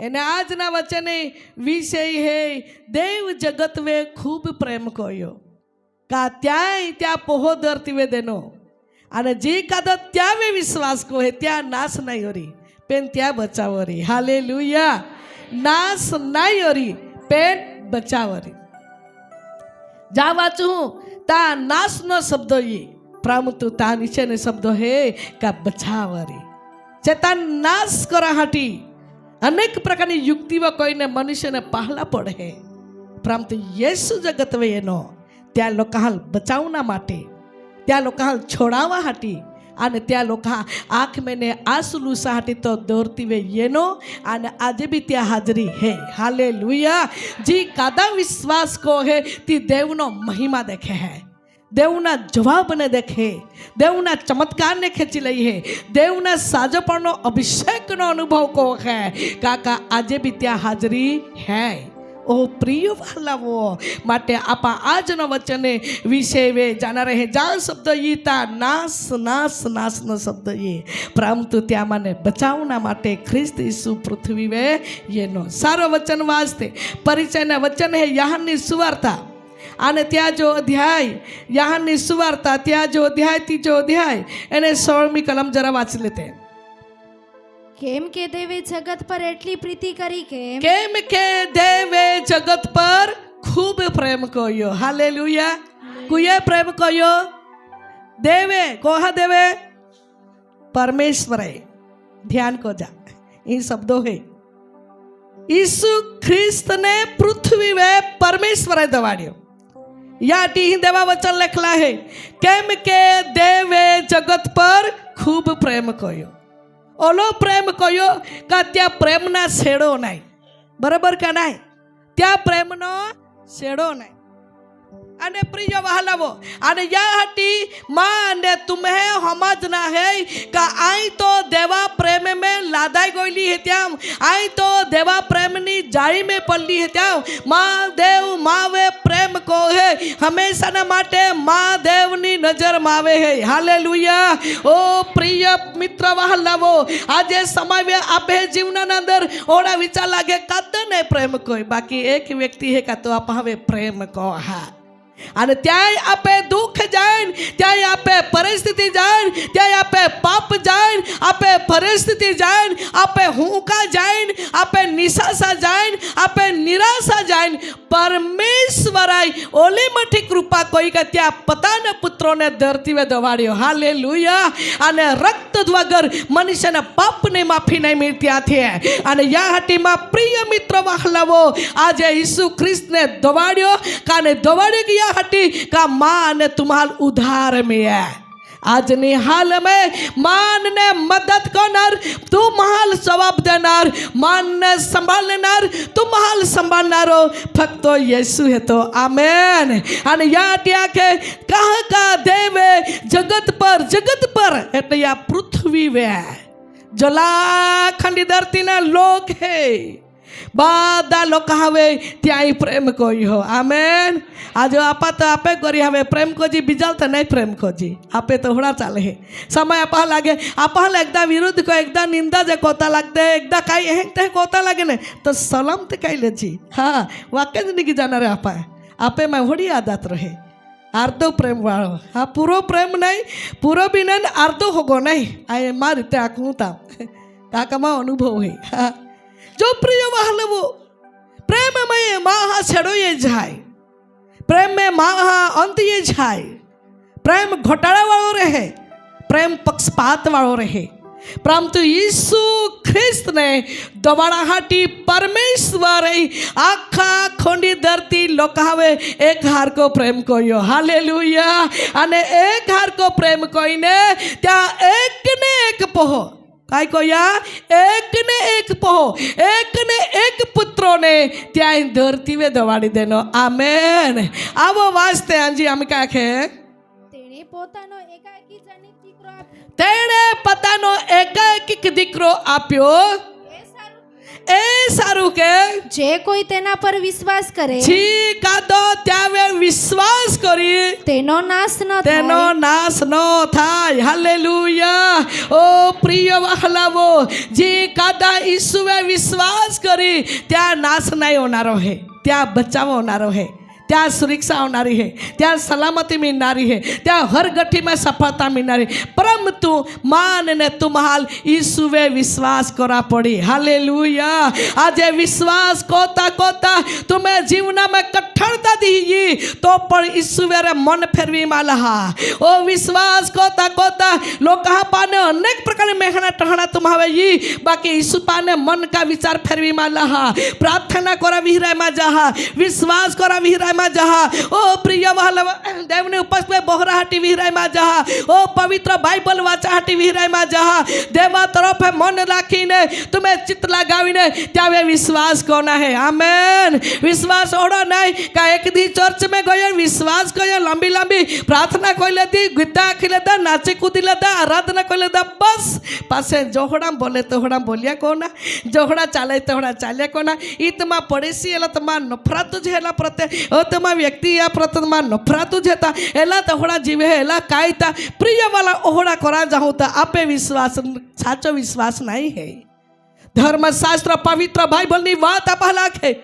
એને આજના વચને વિષય હે દેવ જગતવે ખૂબ પ્રેમ કર્યો કા ત્યાં પોહો ધરતી વે દેનો અને જે કાદા ત્યાં વે વિશ્વાસ કો હે ત્યાં નાશ નહીં હોરી પેન ત્યાં બચાવરી. હાલેલુયા. નાશ નહીં હોરી પેન બચાવરી. જા વાંચું તા નાશનો શબ્દ એ પરંતુ તા નીચેનો શબ્દ હે કા બચાવરી. ચેતા નાશ કરા હાટી અનેક પ્રકારની યુક્તિઓ કોઈને મનુષ્યને પહેલા પડે પરંતુ યેસુ જગત વે એનો ત્યાં લોકો હાલ બચાવના માટે ત્યાં લોકો હાલ છોડાવવા હાટી અને ત્યાં લોકો આંખ મેને આંસુ લૂસા હાટી તો દોરતી વે એનો અને આજે બી ત્યાં હાજરી હે. હાલેલુયા. જી કાદા વિશ્વાસ કો હે તી દેવનો મહિમા દેખે હે, દેવના જવાબને દેખે, દેવના ચમત્કારને ખેંચી લઈ હે, દેવના સાજપણનો અભિષેકનો અનુભવ કો હે કાકા આજે બી ત્યાં હાજરી હે. ઓ પ્રિય વાલાવો માટે આપા આજનો વચને વિષય વે જાના રહે જા શબ્દ ઈતા નાશ નાશ નાશનો શબ્દ એ પરંતુ ત્યાં મને બચાવના માટે ખ્રિસ્ત ઈસુ પૃથ્વી વે એનો સારો વચન વાંચતે પરિચયના વચન હે યહાનની સુવાર્તા અને ત્યાં જો અધ્યાય યહાનની સુવાર્તા ત્યાં જો અધ્યાય ત્રીજો અધ્યાય એને 16મી કલમ જરા વાંચી લેતે. કેમ કે દેવે જગત પર એટલી પ્રીતિ કરી કેમ કે દેવે જગત પર ખૂબ પ્રેમ કર્યો. હાલેલુયા. કુએ પ્રેમ કર્યો? દેવે. કોહા દેવે? પરમેશ્વરે. ધ્યાન કો જા એ શબ્દો હે ઈસુ ખ્રિસ્ત ને પૃથ્વી વે પરમેશ્વરે દવાડ્યો. યાટી દેવા વચન લખલા હે કેમ કે દેવે જગત પર ખૂબ પ્રેમ કર્યો. ઓલો પ્રેમ કયો કે ત્યાં પ્રેમના શેડો નહીં. બરાબર કે નહીં? ત્યાં પ્રેમનો શેડો નહીં. અને પ્રિય વહાલાવો અને યા હટી માં ને તુમ્હે સમજના હે કે આઈ તો દેવા પ્રેમ में लादाई गोली है त्याम आई तो देवा प्रेम नी जाई में पल्ली है त्याम महादेव मावे प्रेम को है हमेशा ना माटे महादेव नी नजर मावे है. हालेलुया. ओ प्रिय मित्र वहालावो आज समय में आपे जीवना अंदर ओड़ा विचार लागे कद ने प्रेम कोई बाकी एक व्यक्ति है का तो आप हवे प्रेम को हा અને ત્યાંય આપે દુઃખ જાય, ત્યાંય આપે પરિસ્થિતિ જાય, ત્યાંય આપે પાપ જાય, આપે પરિસ્થિતિ જાય, આપે હુંકા જાય, આપે નિશાસા જાય, આપે નિરાશા જાય, પરમેશ્વરાય ઓલી મઠી કૃપા કોઈ કે ત્યાં પોતાના પુત્રોને ધરતી વે દવાડ્યો. હાલેલુયા. અને રક્ત વગર મનુષ્યના પાપની માફી નહીં મળતી આથી અને યા હટીમાં પ્રિય મિત્ર વહાલાવો આજે ઈસુ ખ્રિસ્તને દવાડ્યો કાને દવાડી ગયા हटी का मान तुम्हार उधार में है. આજની હાલ में मान ने मदद करनार तुम हाल जवाब देनार मान ने संभालनार तुम हाल संभालनारो फक्त येसु है तो आमेन. અને યા ત્યાં કે કહ કા દેવે જગત પર એટલે આ પૃથ્વી વે જલાખંડી ધરતીના લોક હે બધા લોકો હવે ત્યાં પ્રેમ કર્યો. આમેન. आज आपा तो आपे करी हमें प्रेम को जी बिजल तो नहीं प्रेम को जी आपे तो होना चाले है समय आपा लागे आपा एकदा विरुद्ध को एकदा निंदा जे कोता लगते एकदा काई हेंगते कोता लागे ने तो सलाम ते काई ले जी. हाँ वाक्य जिंदगी जाना रे आपा आपे में होड़ी आदत रहे अर्धो प्रेम वालो. हाँ पूरो प्रेम नहीं पूरो भी नहीं अर्धो होगो नहीं आए मार ते आकूता काका मा अनुभव है. हाँ जो प्रिय वाहलवो प्रेम में माहा छड़ो ये जाए प्रेम में माहा अंत ये जाए प्रेम घोटाला वालों रहे प्रेम पक्षपात वालों रहे परंतु यीशु ख्रिस्त ने दवाड़ाहाटी परमेश्वर आखा खोंडी धरती लोकावे एक हार को प्रेम कोयो. हालेलुया. अने एक हार को प्रेम कोईने त्या एक ने एक पोहो काय कोया एक ने एक पोहो एक ने एक पुत्रों ने त्या धरती में दवाड़ी देनो. आमेन. आवो वास्ते आंजी हम क्या खे तेने પોતાનો એકાકી જનિત દીકરો તેણે પોતાનો એકાકી દીકરો આપ્યો એ સારું કે જે કોઈ તેના પર વિશ્વાસ કરે જી કાદો ત્યાવે વિશ્વાસ કરી તેનો નાશ ન તેનો થાય. નાશ ન થાય. હાલેલુયા. ઓ પ્રિય વહાલાવો, જે કાદા ઈસુએ વિશ્વાસ કરી ત્યાં નાશ નહીં હોનારો હે, ત્યાં બચાવ હોનારો હે, ત્યાં સુરक्षा होनारी है, ત્યાં सलामती मिलनारी है, ત્યાં हर गठी में सफलता मिलनारी. परंतु मान ने तुम हाल ईसुए विश्वास करा पड़ी. हालेलुया. आज विश्वास कोता कोता तुम्हें जीवना में कठिनता दी तो पण ईसुए रे मन फेरवी माला. ओ विश्वास कोता कोता लोग कहा पाने अनेक प्रकार मेहनत टहना तुम हवे ये बाकी ईसु पाने मन का विचार फेरवी माला. प्रार्थना करा विहराय मा जहा, विश्वास करा विहराय मा जहा. ओ प्रिय वहालव देवने उपस्थित में बहराहाटी विहराय मा जहा. ओ पवित्र बाइबल वाचाहाटी विहराय मा जहा. देवा तरफ मन राखीने तुम्हें चित्त लगावीने त्यावे विश्वास कोना है. आमेन. विश्वास ओढ़ो नहीं का एक दी चर्च में गयो विश्वास कयो, लंबी लंबी प्रार्थना कोई लेती, गीता आखी लेता, नाचे कूदी लेता, आराधना कोई लेता, बस पासे जोहड़ा बोले तोहड़ा बोलिया कोना, जोहड़ा चाले तोहड़ा चालिया कोना. ई तमा पड़ेसी एला तमा नफरत जेला प्रत्ये ओ तमा व्यक्ति या प्रत्ये तमा नफरत जेता एला तोहड़ा जीवे एला कायता प्रिय वाला ओहड़ा करा जाऊता. आपे विश्वास साचो विश्वास नहीं है. धर्मशास्त्र पवित्र बाइबल नी बात आप लाखे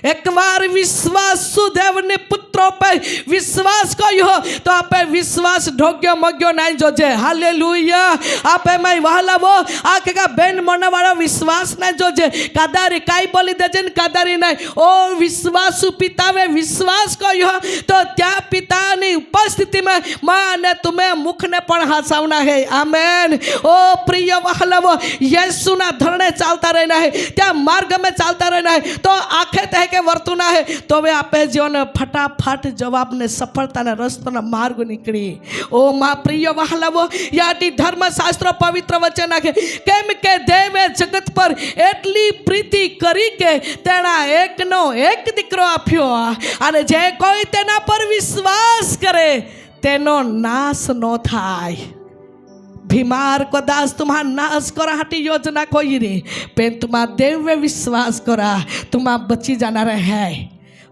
एक बार विश्वास सुदेवने पुत्रों पर विश्वास कयो तो आपे विश्वास ढोग्यो मग्यो नहीं जोजे. हालेलुया. आपे मैं वहाला वो आके का बेन मन वाला विश्वास नहीं जोजे. कादारी काई बोली देजन कादारी नहीं. ओ विश्वास पितावे विश्वास कयो तो त्या पिता ने उपस्थिति में मां ने तुम्हें मुख ने पण हसावना है. आमेन. ओ प्रिय वहाला वो यीशु ना धरणे चालता रहना है, त्या मार्ग में चालता रहना है तो आखे है के वर्तुना है तो वे आपे जीवन फटाफट जवाब ने सफलता ने रस्तो ने मार्ग निकली. ओ मां प्रिय वहालावो याटी धर्मशास्त्र पवित्र वचन आखे केम के देवे जगत पर एटली प्रीति करी के तेना एकनो एक दीकरो आप्यो अने जे कोई तेना पर विश्वास करे तेनो नाश न थाय. बीमार को दास तुम्हारा नाश करा हटी योजना कोई रे पेन तुम्हारा देव विश्वास करा तुम्हारा बची जाना रहे.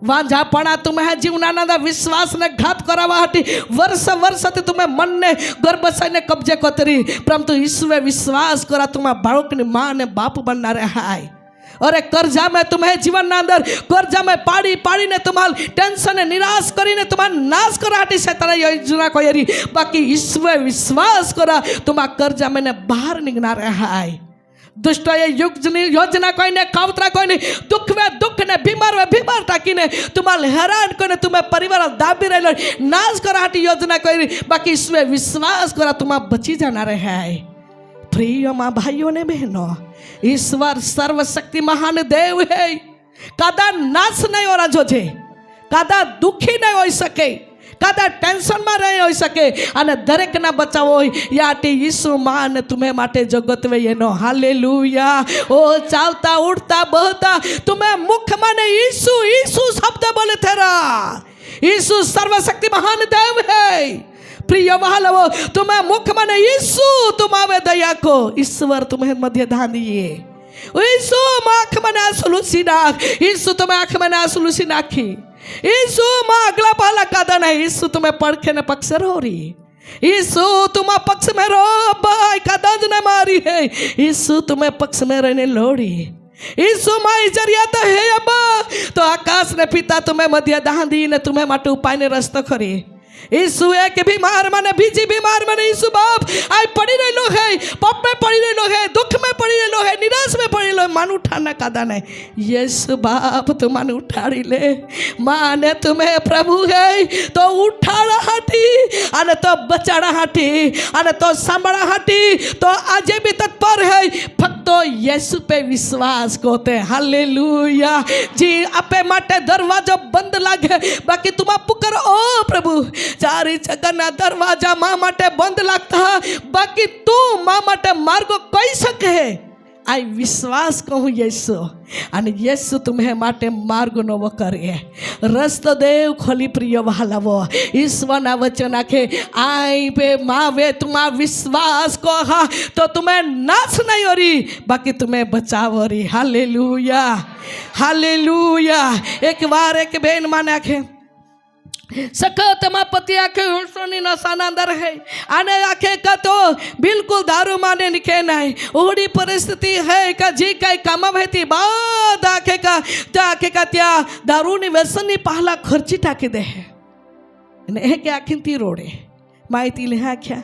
वांझा पड़ा तुम्हें जीवनानंद विश्वास ने घात करावा हटी वर्ष वर्ष तुम्हें मन ने गर्भशय ने कब्जे कोतरी परंतु ईश्वर विश्वास करा तुम्हारा बालक ने मां ने बाप बनना रहा है. अरे कर्जा में तुम्हें जीवन ना अंदर कर्जा में पाड़ी पाड़ी ने तुम्हारा टेंशन ने निराश करी ने तुम्हारा नाश करा हटी शैतान योजना को यरी बाकी ईश्वर विश्वास करा तुम्हारा कर्जा में ने बाहर निकलना रहा है. दुष्ट ये युग योजना कोई ने कावतरा कोई ने दुख में दुख ने बीमार में बीमार टाकी ने तुम्हारे हैरान को ने तुम्हें परिवार दाबी रहे नाश करा हटी योजना कोई बाकी ईश्वर विश्वास करा तुम्हारा बची जाना रहा है. प्रिय माँ भाइयों ने बहनों ईश्वर सर्वशक्ति महान देव है. कदा नाश नहीं हो रहा जोजे, कदा दुखी नहीं हो सके, कदा टेंशन में नहीं हो सके अने दरेक ना बचावो याटी यीशु मान तुम्हें माटे जगत वे येनो. हालेलुया. ओ चालता उड़ता बहता तुम्हें मुख माने यीशु यीशु शब्द बोले तेरा यीशु सर्वशक्ति महान देव है. प्रिय वहालवो तुम्हें मुख माने यीशु तुम आवे दया को ईश्वर तुम्हें मध्य धान दिए. यीशु आँख में आंसू नाख यीशु तुम्हें आँख में आंसू नाखी यीशु माँ अगला पहला कादा नहीं यीशु तुम्हें पड़खे ने पक्ष रो रही यीशु तुम्हारा पक्ष में रो भाई कादा ने मारी है यीशु तुम्हें पक्ष में रहने लोड़ी यीशु माँ जरिया तो है अब तो आकाश ने पिता तुम्हें मध्य दान दी ने तुम्हें माटे उपाय ने रस्तो करी. यीशु एक बीमार माने बीजी बीमार माने यीशु बाप आई पड़ी रही लो है पाप में पड़ी रही लो है दुख में पड़ी रही लो है निराश में पड़ी लो मान उठाना कादा नहीं. यीशु बाप तुम मान उठाड़ी ले माने तुम्हें प्रभु है तो उठाड़ा हटी अने तो बचाड़ा हटी अने तो सांभड़ा हटी तो आज भी तत्पर है फक्त यीशु पे विश्वास कोते. हालेलुया. जी आपे माटे दरवाजा बंद लागे बाकी तुम पुकार ओ प्रभु चारी जगना दरवाजा मां माटे बंद लगता बाकी तू मां माटे मार्ग कई सके આ વિશ્વાસ કહું યેસુ અને યેસુ तुम्हें માટે માર્ગ નવો કરે રસ્તો દેવ ખોલી પ્રિય વહાલાવો ઈશ્વરના વચન આખે આઈ બે માવે તુમા વિશ્વાસ કહો તો तुम्हें નાશ નહીં ઓરી બાકી तुम्हें બચાવરી હાલેલુયા હાલેલુયા એક વાર એક બેન માને આખે सखत माँ पति आखे हुसनी नशाना अंदर है आने आखे का तो बिल्कुल दारू माने निके नहीं ओड़ी परिस्थिति है का जी कई काम भेती बाद आखे का त्या दारू ने व्यसनी पहला खर्ची टाकी दे ने के आखिन ती रोडे माहिती ले आख्या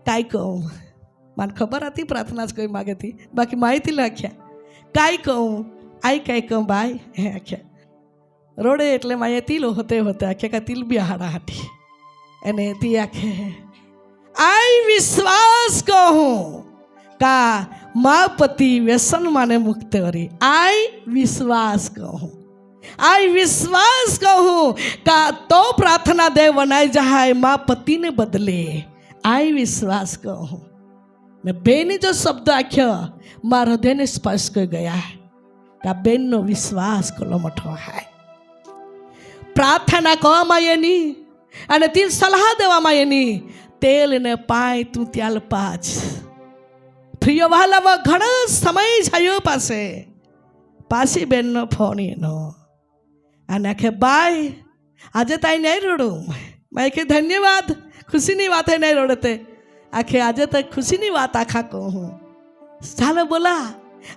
काय कहूँ मन खबर आती प्रार्थना कोई मागे थी बाकी माहिती ले आख्या काय कहूँ आई काय कहूँ बाय है आख्या रोडे એટલે માએ તીલો હોતે હોતે આખે કા તિલ બી હાડા હાટી એને તી આખે આઈ વિશ્વાસ કહું કા મા પતિ વ્યસન માને મુક્ત કરી આઈ વિશ્વાસ કહું કા તો પ્રાર્થના દેવ બનાઈ જાય મા પતિને બદલે આઈ વિશ્વાસ કહું ને બેને જો શબ્દ આખ્યો મારા હૃદયને સ્પર્શ કરી ગયા કા બેનનો વિશ્વાસ કોલો મઠો હાય प्रार्थना कहवामां एनी अने ती सलाह देवामां एनी तेल ने पाय तू त्याल पाच प्रिय वहालावा घणो समय जायो पासी बेन नो फोन एनो अने आखे बाय आजे ताई नहीं रोडू मैं के धन्यवाद खुशी नी बात है नहीं रोडते आखे आजे तो खुशी नी बात आखा कहूँ चालो बोला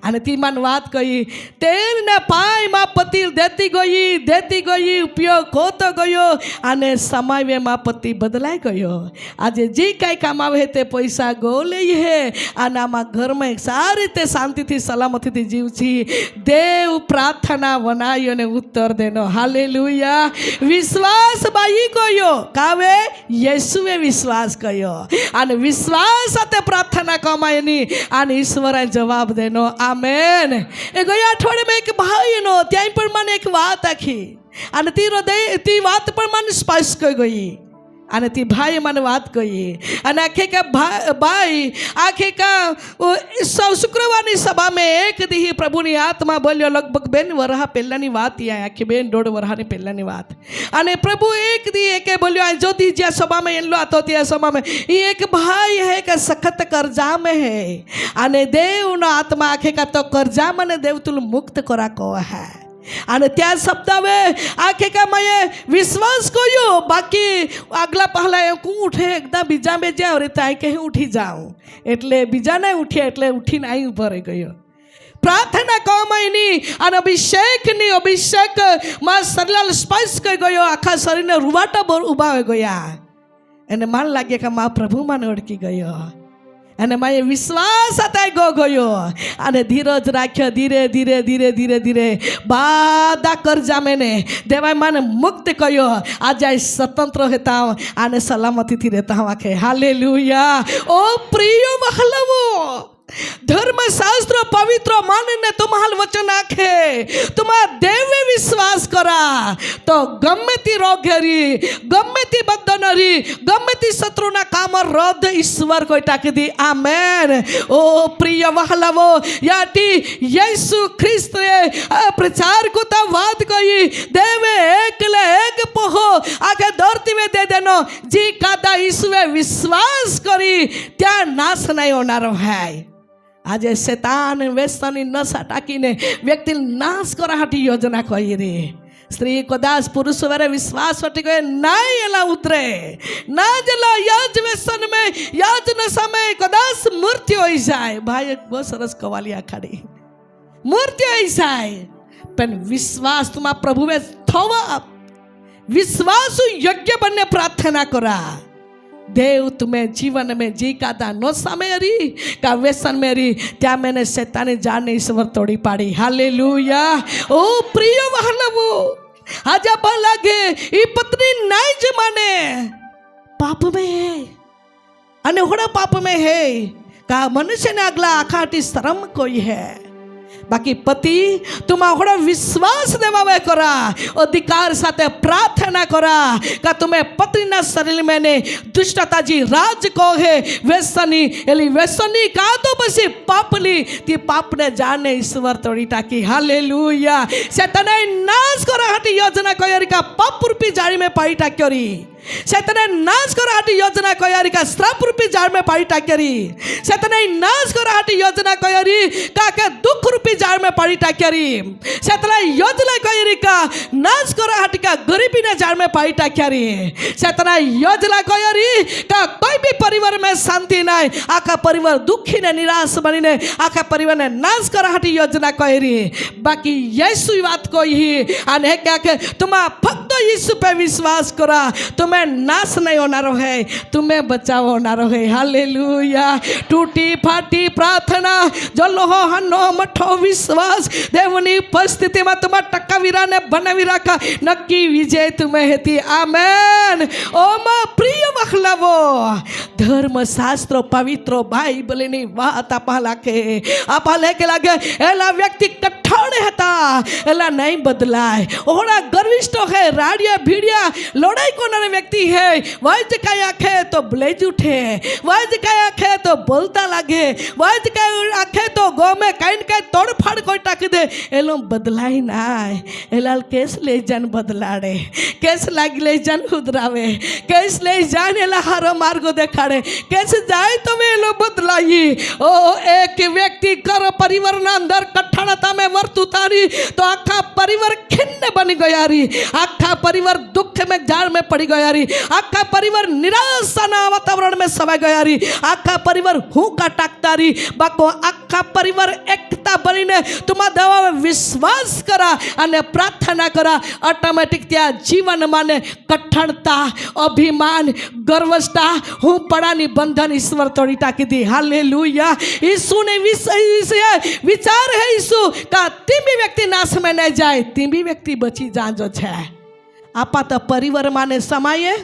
અને તી મન વાત કહી તેલ ને પાય માં પતિ દેતી ગઈ ઉપયોગ હોતો ગયો અને સમય માં પતિ બદલાઈ ગયો આજે જે કાંઈ કામ આવે તે પૈસા ગો લઈ હે અને આમાં ઘરમાં સારી રીતે શાંતિથી સલામતીથી જીવછી દેવ પ્રાર્થના બનાવી અને ઉત્તર દેનો હાલેલુયા વિશ્વાસ બાઈ ગયો કાવે યેસુએ વિશ્વાસ કર્યો અને વિશ્વાસ સાથે પ્રાર્થના કમાયની અને ઈશ્વરે જવાબ દેનો आमेन ए गया अठवाडिये में एक भाई नो त्याई पण મને એક વાત આખી અને તી વાત પણ મને સ્પર્શ કરી ગઈ અને તી ભાઈ મને વાત કહી અને આખે का भाई आखे का शुक्रवाરની સભા में एक દી પ્રભુની આત્મા બોલ્યો લગભગ બેન વરહ પહેલાની વાત આ આખી બેન દોઢ વરહની પહેલાની વાત અને પ્રભુ એક દી એકે બોલ્યો આ જ્યોતિ જ્યાં સભા में એલો હતો ત્યાં સભા में ये एक भाई है કે સખત कर्जा में है અને દેવનો આત્મા આખે का तो कर्जा મને देव तुल मुक्त करा को है અને ત્યાં શબ્દ આવે આખે का मैं विश्वास કર્યો બાકી આગલા પહેલા હું ઉઠે એકદમ બીજા બે જ્યાં રે તાઈ કે હું ઉઠી જાઉં એટલે બીજા નહીં ઉઠ્યા એટલે ઉઠીને અહીં ઉભો રહી ગયો પ્રાર્થના કમાઈની અને અભિષેક માં શરીર સ્પર્શ કરી ગયો આખા શરીરને રૂવાટા ઊભા થઈ ગયા એને માન લાગે કે મા પ્રભુ મને ઓળખી ગયો અને માએ વિશ્વાસ હતા ગયો અને ધીરજ રાખ્યો ધીરે ધીરે ધીરે ધીરે ધીરે બધા कर्जा मैंने देवाय माने मुक्त कयो आज स्वतंत्र होता हूँ आने सलामती थी रहता हूँ आखे हालेलुया ओ प्रिय वहालावो धर्मशास्त्र पवित्र मानने तुम्हाल वचन आखे तुम्हारा देवे विश्वास करा तो गम्मे ती रोगेरी गम्मे ती बंधनरी गम्मे ती शत्रुना काम रद्द ईश्वर को टाकी दी आमेन ओ प्रिय वहालावो याटी यीशु ख्रिस्त प्रचार को तो बात कही देवे एकले एक पोहो आगे धरती में दे देनो जी कादा ईश्वरे विश्वास करी त्या नाश नहीं होनारो है आज शैतान व्यसनी नशा टाकीने व्यक्ति नाश करा हाटी योजना कही रे स्त्री कदाच पुरुष वारे विश्वास हटी गए नहीं एला उतरे ना जला याज व्यसन में याज नशा में कदाच मृत्यु हो जाए भाई एक बहुत सरस कवाली आखाड़ी मृत्यु हो जाए पण विश्वास तुम्हारा प्रभु में थवा विश्वास योग्य बनने प्रार्थना करा देव तुम्हें जीवन में जी कादा नो समय री का व्यसन में री त्या मैंने शैतानी जाने ईश्वर तोड़ी पाड़ी हालेलुया ओ प्रिय वहालावो आजा लागे ई पत्नी नहीं जमाने पाप में है अने होड़ा पाप में है का मनुष्य ने अगला आखाटी शर्म कोई है બાકી પતિ तुम्हारा विश्वास देवा करा अधिकार साथे प्रार्थना करा का तुम्हें पत्नी ना शरीर में ने दुष्टता जी राज को है व्यसनी एली व्यसनी का तो बसी पापली ती पाप ने जाने ईश्वर तोड़ी टाकी हालेलुया शैताने नाश करा हटी योजना कोयरी का पाप रूपी जाली में पाई टाक्योरी शैताने नाश करा हटी योजना कोयरी का श्राप रूपी जाल में पाई टाक्योरी शैताने नाश करा हटी योजना कोयरी का के दुख रूपी जाल में पाई टाक्योरी शैताने योजना कोयरी का नाश करा हटी का गरीबी ने जाल में पाई टाक्योरी शैताने योजना कोयरी का कोई भी परिवार में शांति नहीं आका परिवार दुखी ने निराश बनी ने आका परिवार ने नाश करा हटी योजना कोयरी बाकी यीशु बात कोई ही अने क्या के तुम फक्त यीशु पे विश्वास करा तुम्हें नाश नहीं होना है तुम्हें बचाव होना है हालेलुया टूटी फाटी प्रार्थना जलो हनो मठो विश्वास देवनी उपस्थिति में तुम टक्कावीरा ने बनवीरा का नक्की विजय तुम्हें हेती आमेन ओम प्रिय वखलावो धर्मशास्त्र पवित्र बाइबल ની વાત આપા લેકે લાગે એલા વ્યક્તિ કઠણ હતા એલા નહીં બદલાય ઓડા ગર્વિષ્ઠ है राडिया भीड़िया लड़ाई कोनारे व्यक्ति है वाज का आखे तो ब्लेज उठे वाज का आखे तो बोलता लागे वाज का आखे तो गो में कहीं कहीं तोड़ फाड़ कोई टाक दे एलो बदलाई ना एलाल केस ले जान बदलाड़े केस लाग ले जान खुदरावे केस ले जान एला हारो मार्गो देखाड़े केस जाए तो वे एलो बदलाई ओ एक व्यक्ति कर परिवार ना अंदर कठणता में वर्त उतारी तो आखा परिवार खिन्न बन गया री आखा परिवार दुख में जाल में पड़ी गया री आखा परिवार निराशा ना वातावरण में सवाई गया री आखा परिवार हुका टाकता री बाको आखा परिवार एकता बनीने तुम दवा में विश्वास करा अने प्रार्थना करा ऑटोमेटिक त्या जीवन माने कठणता अभिमान गर्वस्ता हूँ पड़ानी बंधन ईश्वर तोड़ी टाकी दी हालेलुया यीशु ने विचार है यीशु का तीन भी व्यक्ति नाश में नहीं जाए तीन भी व्यक्ति बची जांजो छे आपा तो परिवार माने समाये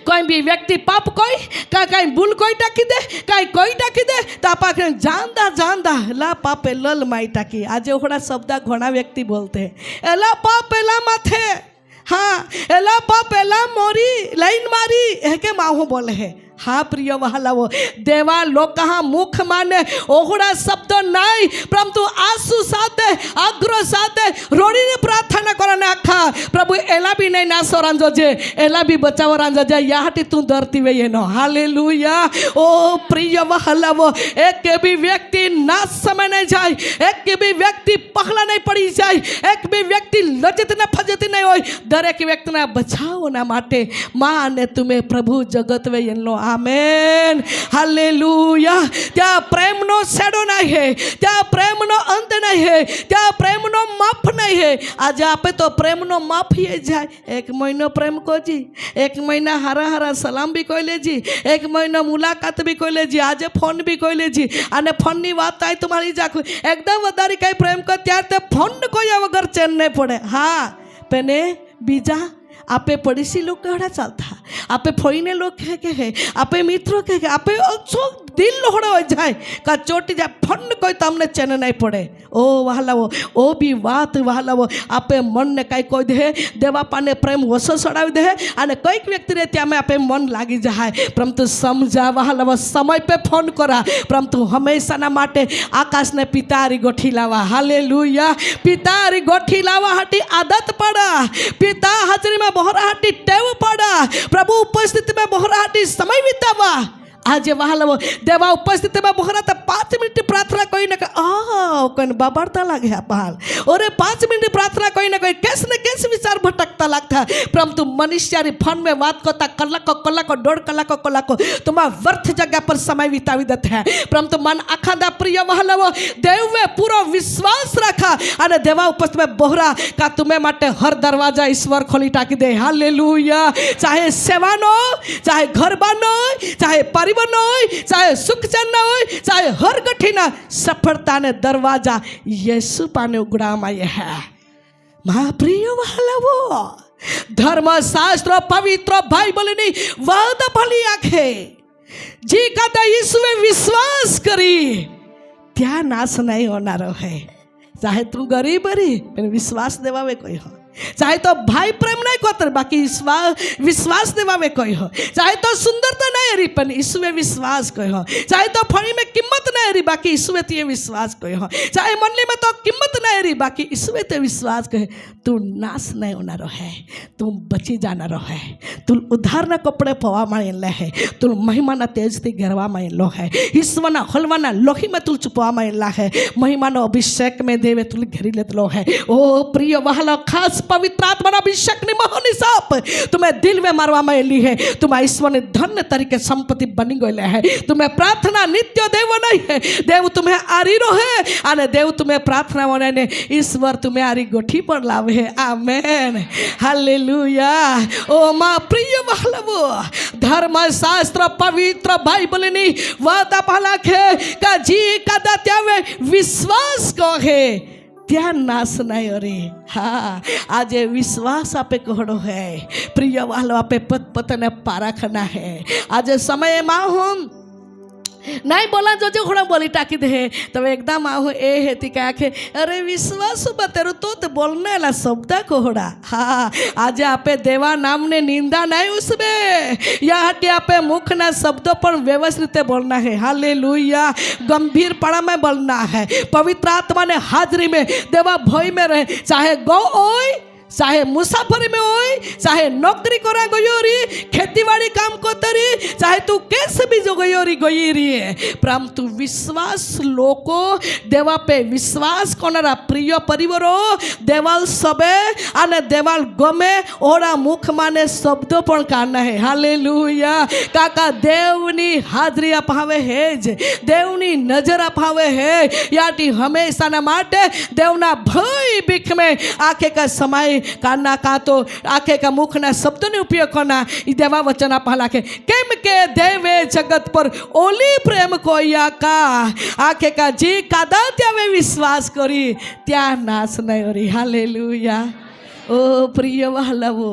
कोई भी व्यक्ति पाप कोई कहीं भूल कोई टाकी दे कहीं कोई टाकी दे तो आपा जानदा जानदा ला पापे लल माई टाकी आज ओखड़ा शब्द घना व्यक्ति बोलते हैं एला पाप एला माथे हाँ एला पाप एला मोरी लाइन मारी है के माहू बोले है हाँ प्रिय वहालावो देवा लोग कहा मुख माने ओहड़ा शब्द नहीं परंतु आंसू साथे आग्रह साथे रोड़ी ने प्रार्थना करने आखा प्रभु एला भी नहीं नाश रांजो जे एला भी बचाव रांजो जे याहटी तू धरती वे ये नो हालेलुया ओ प्रिय वहालावो एक भी व्यक्ति नाश समय नहीं जाए एक भी व्यक्ति पहला नहीं पड़ी जाए एक भी व्यक्ति लज्जित न फजित नहीं हो दरेक व्यक्ति ने बचाव ना माटे माँ ने तुम्हें प्रभु जगत वे ये नो आमेन हालेलुया त्या प्रेम नो सेडो नहीं है त्या प्रेम नो अंत नहीं है त्या प्रेम नो माफ नहीं है आज आपे तो प्रेम नो माफ ही जाए एक महीनो प्रेम को जी एक महीना हरा हरा सलाम भी कोई ले जी एक महीनो मुलाकात भी कोई ले जी आज फोन भी कोई ले जी आने फोन नी बात आई तुम्हारी जाको एकदम वधारी कई प्रेम को त्यार ते फोन कोई वगर चैन नहीं पड़े हाँ पेने बीजा आपे पड़ोसी लोग कहड़ा चलता आपे फोईने लोग है आपे मित्रों के आपे दिल लोहड़ा हो जाए का चोटी जाए फंड कोई तमने चैन नहीं पड़े ओ वहालावो ओ भी बात वहालावो आपे मन ने कई कोई दे देवा पाने प्रेम वसो सड़ावी दे आने कई व्यक्ति रे त्या में आपे मन लागी जाए परंतु समझा वहालावो समय पे फोन करा परंतु हमेशा ना माटे आकाश ने पितारी गोठी लावा हालेलुया पितारी गोठी लावा हटी आदत पड़ा पिता हाजरी में बोहरा हटी टेव पड़ा प्रभु उपस्थिति में बोहरा हटी समय बितावा आज वहाँ देवा उपस्थिति में बोहरा तो 5 मिनट प्रार्थना कोई ना कोई बाबरता लगे पहाड़ और 5 मिनट प्रार्थना कोई ना कोई कैसे न कैसे विचार भटकता लगता है परंतु मनुष्य फन में बात करता कलाक 1.5 कलाक तुम व्यर्थ जगह पर समय बितावी देते हैं परंतु मन आखादा प्रिय वहाँ देव में पूरा विश्वास रखा अरे देवा उपस्थिति में बोहरा का तुम्हें माटे हर दरवाजा ईश्वर खोली टाकी दे हालेलुया चाहे सेवा नो चाहे घर बनो चाहे बनो चाहे सुख चैन हो चाहे हर कठिना सफलता ने दरवाजा यीशु पाने उगड़ामाये है महाप्रिय वालावो धर्मशास्त्र पवित्र बाइबल ने वाद भली आखे जी कहता यीशु में विश्वास करी ત્યાં નાશ નહીં હોનારો है। चाहे तू गरीब रही पण विश्वास देवावे कोई हो, चाहे तो भाई प्रेम नहीं कोतर बाकी विश्वास देवावे कोई हो, चाहे तो सुंदरता नहीं रही पण ईसुए विश्वास कोई हो, चाहे तो फणी में किम्मत नहीं रही बाकी ईसुए ते विश्वास कोई हो, चाहे मंडली में तो किम्मत नहीं रही बाकी ईसुए ते विश्वास कोई। तू नाश नहीं होना है, तू बची जाना है, तू उद्धार ना कपड़े पवा मायला है, तू महिमा ना तेज थी घेरवा मायलो है, ईश्वना हलवाना लोही में तू छुपवा मायला है, महिमा नो अभिषेक में देवे तू घेरी लेतलो है। ओ प्रिय वहालो खास पवित्र आत्मा ना अभिषेक नि मोहनी साप तुम्हें दिल में मारवा मायली है, तुम ईश्वर ने धन्य तरीके संपत्ति बनी गए है। तुम्हें प्रार्थना नित्य देव नहीं है, देव तुम्हें आरीरो है अने देव तुम्हें प्रार्थना वने ईश्वर तुम्हें आरी गोठी पर लावे है। Amen hallelujah. ओ मां प्रिय वहालो धर्मशास्त्र पवित्र बाइबल नी वाता पहला खे का जी कदा त्यावे विश्वास को है त्या नाश नहीं हो रही। हाँ आज विश्वास आपे कहड़ो है प्रिय वालो आपे पत पतने पाराखना है। आज समय माँ हम नहीं बोला जो जो घोड़ा बोली टाकी दे तब एकदम आहू ए हेती क्या आखे अरे विश्वास बतेरो तो बोलने ला शब्द कोहड़ा। हाँ आज आपे देवा नाम ने निंदा नहीं उसमें यहाँ के आपे मुख ना शब्दों पर व्यवस्थित बोलना है। हालेलुया। गंभीर पड़ा में बोलना है, पवित्र आत्मा ने हाजिरी में देवा भय में रहे, चाहे गौ ओय चाहे मुसाफरी में होई, चाहे नौकरी करा गयोरी, खेतीबाड़ी काम कोतरी, चाहे तू कैसे भी जो गयोरी गईरी है, परंतु विश्वास लोको देवा पे विश्वास कोनारा प्रिय परिवारो देवाल सबे आने देवाल गमे ओरा मुख माने शब्दों पण काना है। हालेलुया। काका देवनी हाजरी अपावे है, देवनी नजर अपावे है, याटी हमेशा ना माटे देवना भय बीख में आखे का समय काना का तो आखे का मुख ना शब्दों ने उपयोग करना देवा वचन आपला के केम के देवे जगत पर ओली प्रेम कोया का आखे का जी कादा त्यावे विश्वास करी त्या नाश नहीं हो रही। हालेलुया। ओ प्रिय वालवो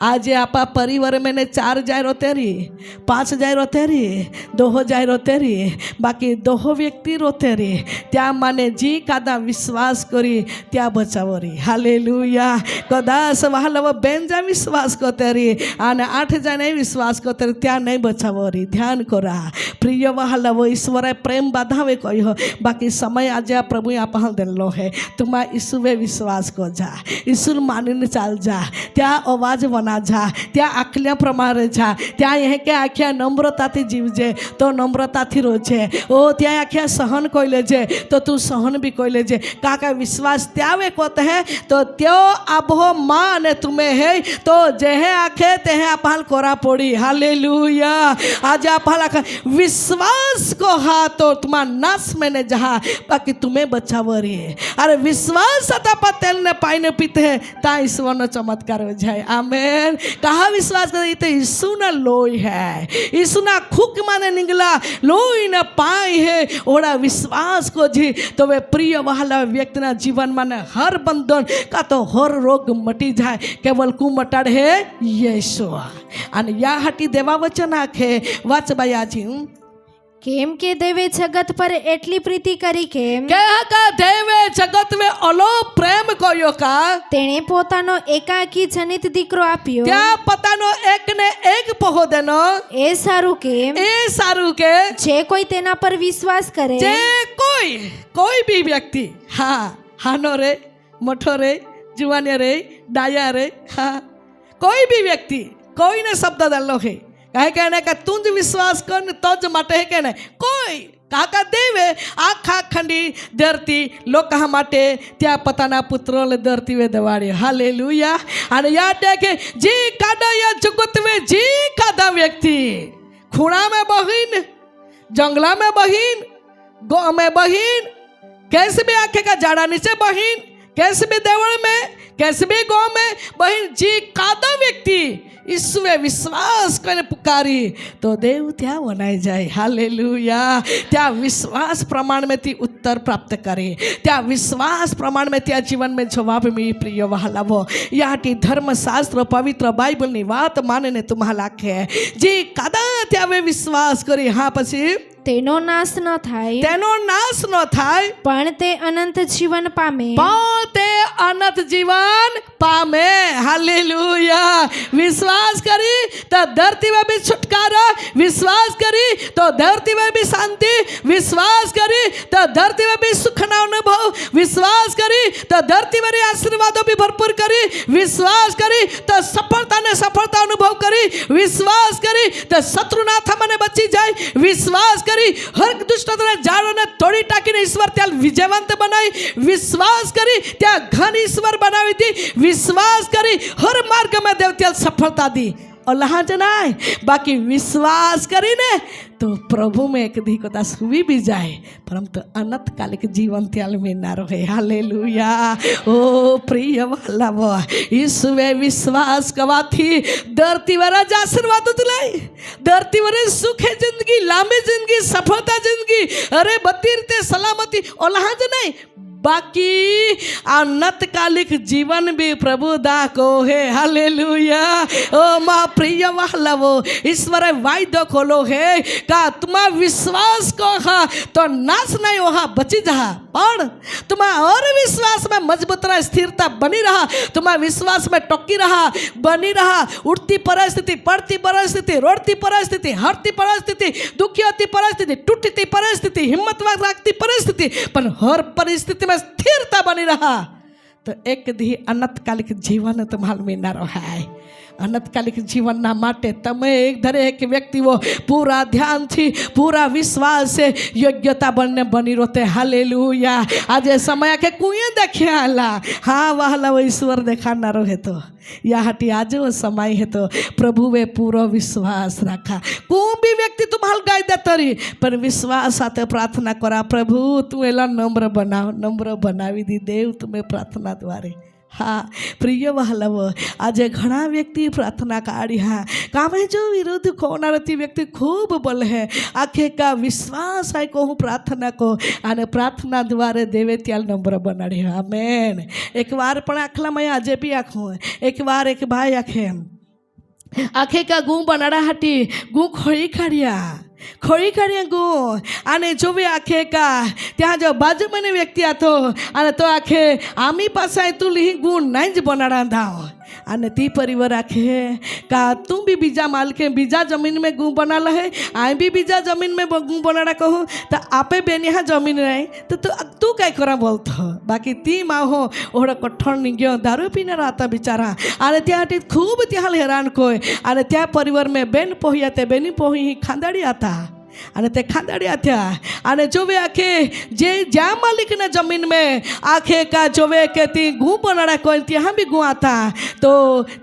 आज आपा परिवार में ने 4 जाय रोते री 5 जाय रोते री 2 जाय रोते री बाकी 2 व्यक्ति रोते री त्या माने जी कादा विश्वास करी त्या बचावो री। हालेलुया। कदाच वालवो बेन जा विश्वास करते री आने 8 जाय नहीं विश्वास करते री त्या नहीं बचावो री। ध्यान करा प्रिय वालवो ईश्वर प्रेम बाधावे कोई हो बाकी समय आज प्रभु आप देलो है तुम ईसुवे विश्वास को जा ईश्वर मान चाल जा त्या अवाज बना जा त्या आखल्या प्रमाणे जा त्या यह के आख्या नम्रता थी जीवजे तो नम्रता थी रोजे ओ त्या आख्या सहन कोई लेजे तो तू सहन भी कोई लेजे काका विश्वास त्यावे कोते है तो त्यो आबो मान तुम्हें है तो जेहे आखे तेहे आपहाल कोरा पड़ी। हालेलुया। आज आपहाल विश्वास को हा तो तुम नाश मैंने जहा बाकी तुम्हें बचाव रे। अरे विश्वास आता तेल ने पानी पीते हैं ईश्वर न चमत्कार हो जाए। आमेन। कहा विश्वास कर तो यीशु ना लोई है, यीशु ना खुक माने निकला लोई ना पाई है ओरा विश्वास को जी तो वे प्रिय वाला व्यक्ति ना जीवन माने हर बंधन का तो हर रोग मटी जाए केवल कु मटाड़ है यीशु अन या हटी देवा वचन आखे वाच बायाजी केम के देवे जगत पर एटली प्रीति करी केम का देवे जगत में अलो प्रेम कोयो का तेने पोतानो एकाकी जनित दीकरो आप्यो त्या पतानो एक ने एक पहो देनो ए सारू के जे कोई तेना पर विश्वास करे जे कोई भी व्यक्ति हाँ हानो रे मोठो रे जुवाने रे डाया रे हाँ कोई भी व्यक्ति कोई ने शब्द डालो है कहे कहने का तुंज विश्वास कर तोज माटे है कहने कोई काका देवे आखा खंडी धरती लोक माटे त्या पताना पुत्रों ले धरती वे दवाड़ी। हालेलुया। अने याद है कि जी कादा या जगत में जी कादा व्यक्ति खुणा में बहिन जंगला में बहिन गौ में बहिन कैसे भी आखे का जाड़ा नीचे बहिन कैसे भी देवल में कैसबे गांव में बहन जी कादा व्यक्ति ઈસુએ વિશ્વાસ કરીને પુકારી તો દેવ ત્યાં વનાઈ જાય. હાલેલુયા. ત્યાં વિશ્વાસ પ્રમાણ में ती उत्तर प्राप्त करे, त्या विश्वास प्रमाण में त्या जीवन में जवाब में प्रिय वहालावो याटी धर्मशास्त्र पवित्र बाइबल ની વાત માનીને तुम्हाला લાગે જે કાદા ત્યાં વે વિશ્વાસ કરી. હા પછી તેનો નાશ ન થાય, તેનો નાશ ન થાય, પણ તે અનંત જીવન પામે, પણ તે અનંત જીવન પામે. હાલેલુયા. विश्वास करी तो धरती में भी छुटकारा, विश्वास करी तो धरती में भी शांति, विश्वास करी तो धरती में भी सुखना अनुभव, विश्वास करी तो धरती में आशीर्वादों भी भरपूर करी, विश्वास करी तो सफलता ने सफलता अनुभव करी, विश्वास करी तो शत्रुनाथ मने बची जाए, विश्वास करी हर दुष्टता जाड़ों ने तोड़ी टाकी ईश्वर त्या विजयवंत बनाई, विश्वास करी त्या घन ईश्वर बनावी थी, विश्वास करी हर मार्ग में देव त्या सफलता दी. अल्लाह जनाए बाकी विश्वास करी ने तो प्रभु में एक दी को दास हुई भी जाए परंतु अनंत कालिक जीवन त्याल में ना रहे. हालेलुया. ओ प्रिय वल्लभ ईसुए विश्वास कवाथी धरती वर आज आशीर्वाद तुलाई, धरती वर सुखे जिंदगी, लांबी जिंदगी, सफलता जिंदगी, अरे बत्ती रीते सलामती. अल्लाह जनाए बाकी अनंतकालिक जीवन भी प्रभु दा को है. हालेलुया. ओ मां प्रिय वल्लभो ईश्वर वायदो खोलो है का तुम विश्वास को हा तो नाश नहीं हो बची जा, पर तुम और विश्वास में मजबूत रहा, स्थिरता बनी रहा, तुम विश्वास में टोकी रहा, बनी रहा. उठती परिस्थिति, पड़ती परिस्थिति, रोड़ती परिस्थिति, हरती परिस्थिति, दुखी होती परिस्थिति, टूटती परिस्थिति, हिम्मत रखती परिस्थिति, पर हर परिस्थिति में स्थिरता बनी रहा तो एक दी अनंतकालिक जीवन तुम्हारे में न रहा है. अनंतकालिक जीवन ना माटे तमे एक धरे एक व्यक्ति वो पूरा ध्यान थी, पूरा विश्वास से योग्यता बनने बनी रोते. हालेलुया. आज समय के कुएं देखे आला. हाँ वहला वो ईश्वर देखा ना रहे तो या हटी आज वो समय है तो प्रभु वे पूरा विश्वास रखा. कोई भी व्यक्ति तुम्हारे गाय देतरी पर विश्वास आते प्रार्थना करा प्रभु तू एला नम्र बनाओ, नम्र बनावी दी देव तुम्हें प्रार्थना द्वारे. हाँ प्रिय वल्लभ आज घना व्यक्ति प्रार्थना काढ़ी. हाँ कामे जो विरोध कोणारती व्यक्ति खूब बल है आखे का विश्वास है को हूँ प्रार्थना को आने प्रार्थना द्वारे देवे त्याल नंबर बनाड़ी. आमेन. एक बार पण आखला मैं आज भी आखूँ एक बार एक भाई आखे का गूँ बनाड़ा हटी गूँ खोई काढ़िया गो आने जोवे आखे का त्या जो बाजू में व्यक्ति आतो आने तो आखे आमी पास तू ली गुण नहीं ज बनाड़ा दाओ आने ती परिवार आखे का तू भी बीजा माल के बीजा जमीन में गूँ बना है आई भी बीजा जमीन में गूँ बनाड़ा कहूँ तो आपे बेनिया जमीन रहे तो तू क्या करा बोलते हो. बाकी ती माँ हो ओढ़ कठोर निगो दारू पीने रहता बेचारा आने त्या खूब त्या हैरान कोई आने त्या परिवार में बेन पोही आते बेनी पोही खांदाड़ी आता અને તે ખાંદાડ્યા થયા અને જોવે આખે જે જ્યાં માલિકના જમીન में आखे का जोवे के ती गूँ बनाड़ा कोई ત્યાં भी गूँ आता तो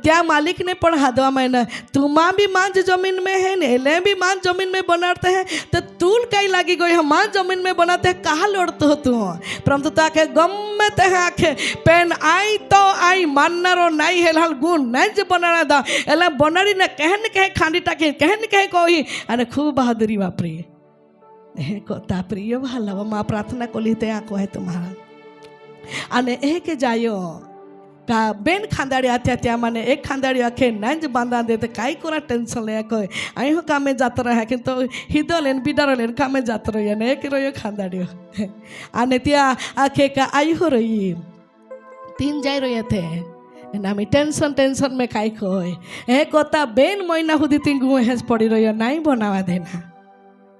त्या मालिक ने पण हादवा में तुमा भी मांझ जमीन में है ने ले भी मांझ जमीन में बनाते हैं तो तूल कहीं लगी गई हम मांझ जमीन में बनाते हैं कहाँ लौटते हो तू परंतु ताके गमे ते आखे पेन आई तो आई माननारो नहीं है हाल गूँ नहीं बनाड़ा दा एला बनाड़ी ने कहन कहे खांडी टाके कहन कहे कोई अने खूब बहादुरी वापरी. कोता प्रिय वल्लभ माँ प्रार्थना को लीते आको है तुम्हारा आने एक जायो का बेन खांदाड़ी आत्या त्या माने एक खांदाड़ी आखे नंज बांधा देते काई कोरा टेंशन ले कोई आई हो कामे जात रहा है किंतु हिदोलेन बिडारोलेन कामे जात रही ने एक रोयो खांदाड़ी आने त्या आखे का आई हो रही तीन जाई रही थे नामी टेंशन में काई कोई ए कोता बेन महीना हुदी तिंगु हेस पड़ी रही नहीं बनावा देना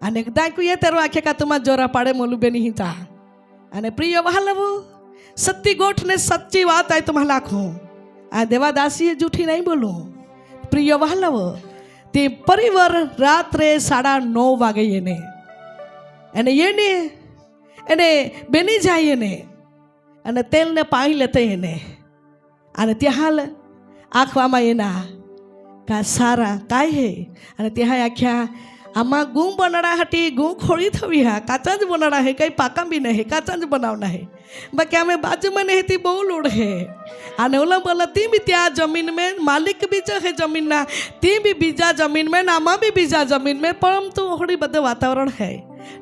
અને દાયકુ ये तेरो आखे का तुम जोरा पाड़े मोलू बेनी ही था अने प्रिय वल्लभ सत्य गोठ ने सच्ची बात आई तुम्हारा लाखों आ देवादासी है झूठी नहीं बोलूं. प्रिय वल्लभ ते परिवार रात्रे 9:30 वागे એને બેની જાય ને અને તેલ ને પાણી લેતે એને અને ત્યાં આંખવામાં એના કા સારા કાય હે અને ત્યાં આખ્યા आम्हा गूं बनाडासाठी गूं खोळी थवी हा काचाच बनाडा है काही पाका भी नहीं काचाच बनावना है बाकी आमे बाजू में नहीं ती बहु लोड है आने ओला बोला ती भी त्या जमीन में मालिक बीज है जमीन ना ती भी बीजा जमीन में नामा भी बीजा जमीन में परंतु होड़ी बदे वातावरण है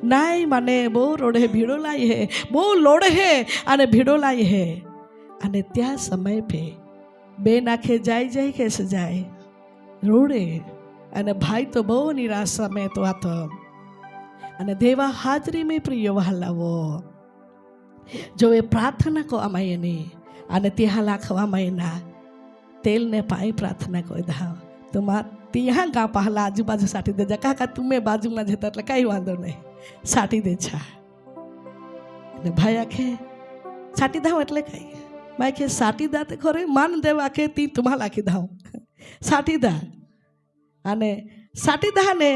नाई माने बहु रोड है भीड़ो लाई है बहु लोड है आने भीड़ो लाई है आने त्या समय पे बे नाखे जाय जाय कैसे जाए रोडे અને ભાઈ તો બહુ નિરાશામાં તો હતો અને દેવા હાજરીમાં પ્રિય વહાલાવો જો એ પ્રાર્થના કરવામાં એની અને ત્યાં લાખવામાં એના તેલને પાઈ પ્રાર્થના કોઈ દા તો માં ત્યાં ગા પહેલા આજુબાજુ સાટી દેજા કાકા તુમે બાજુમાં જતા એટલે કાંઈ વાંધો નહીં સાટી દે છા અને ભાઈ આખે સાટી દાવ એટલે કાંઈ ભાઈ કે સાટી દા તે ખરે માન દેવ આખે તી તુમ્हा લાખી દાવ સાટી દા અને સાટી દાને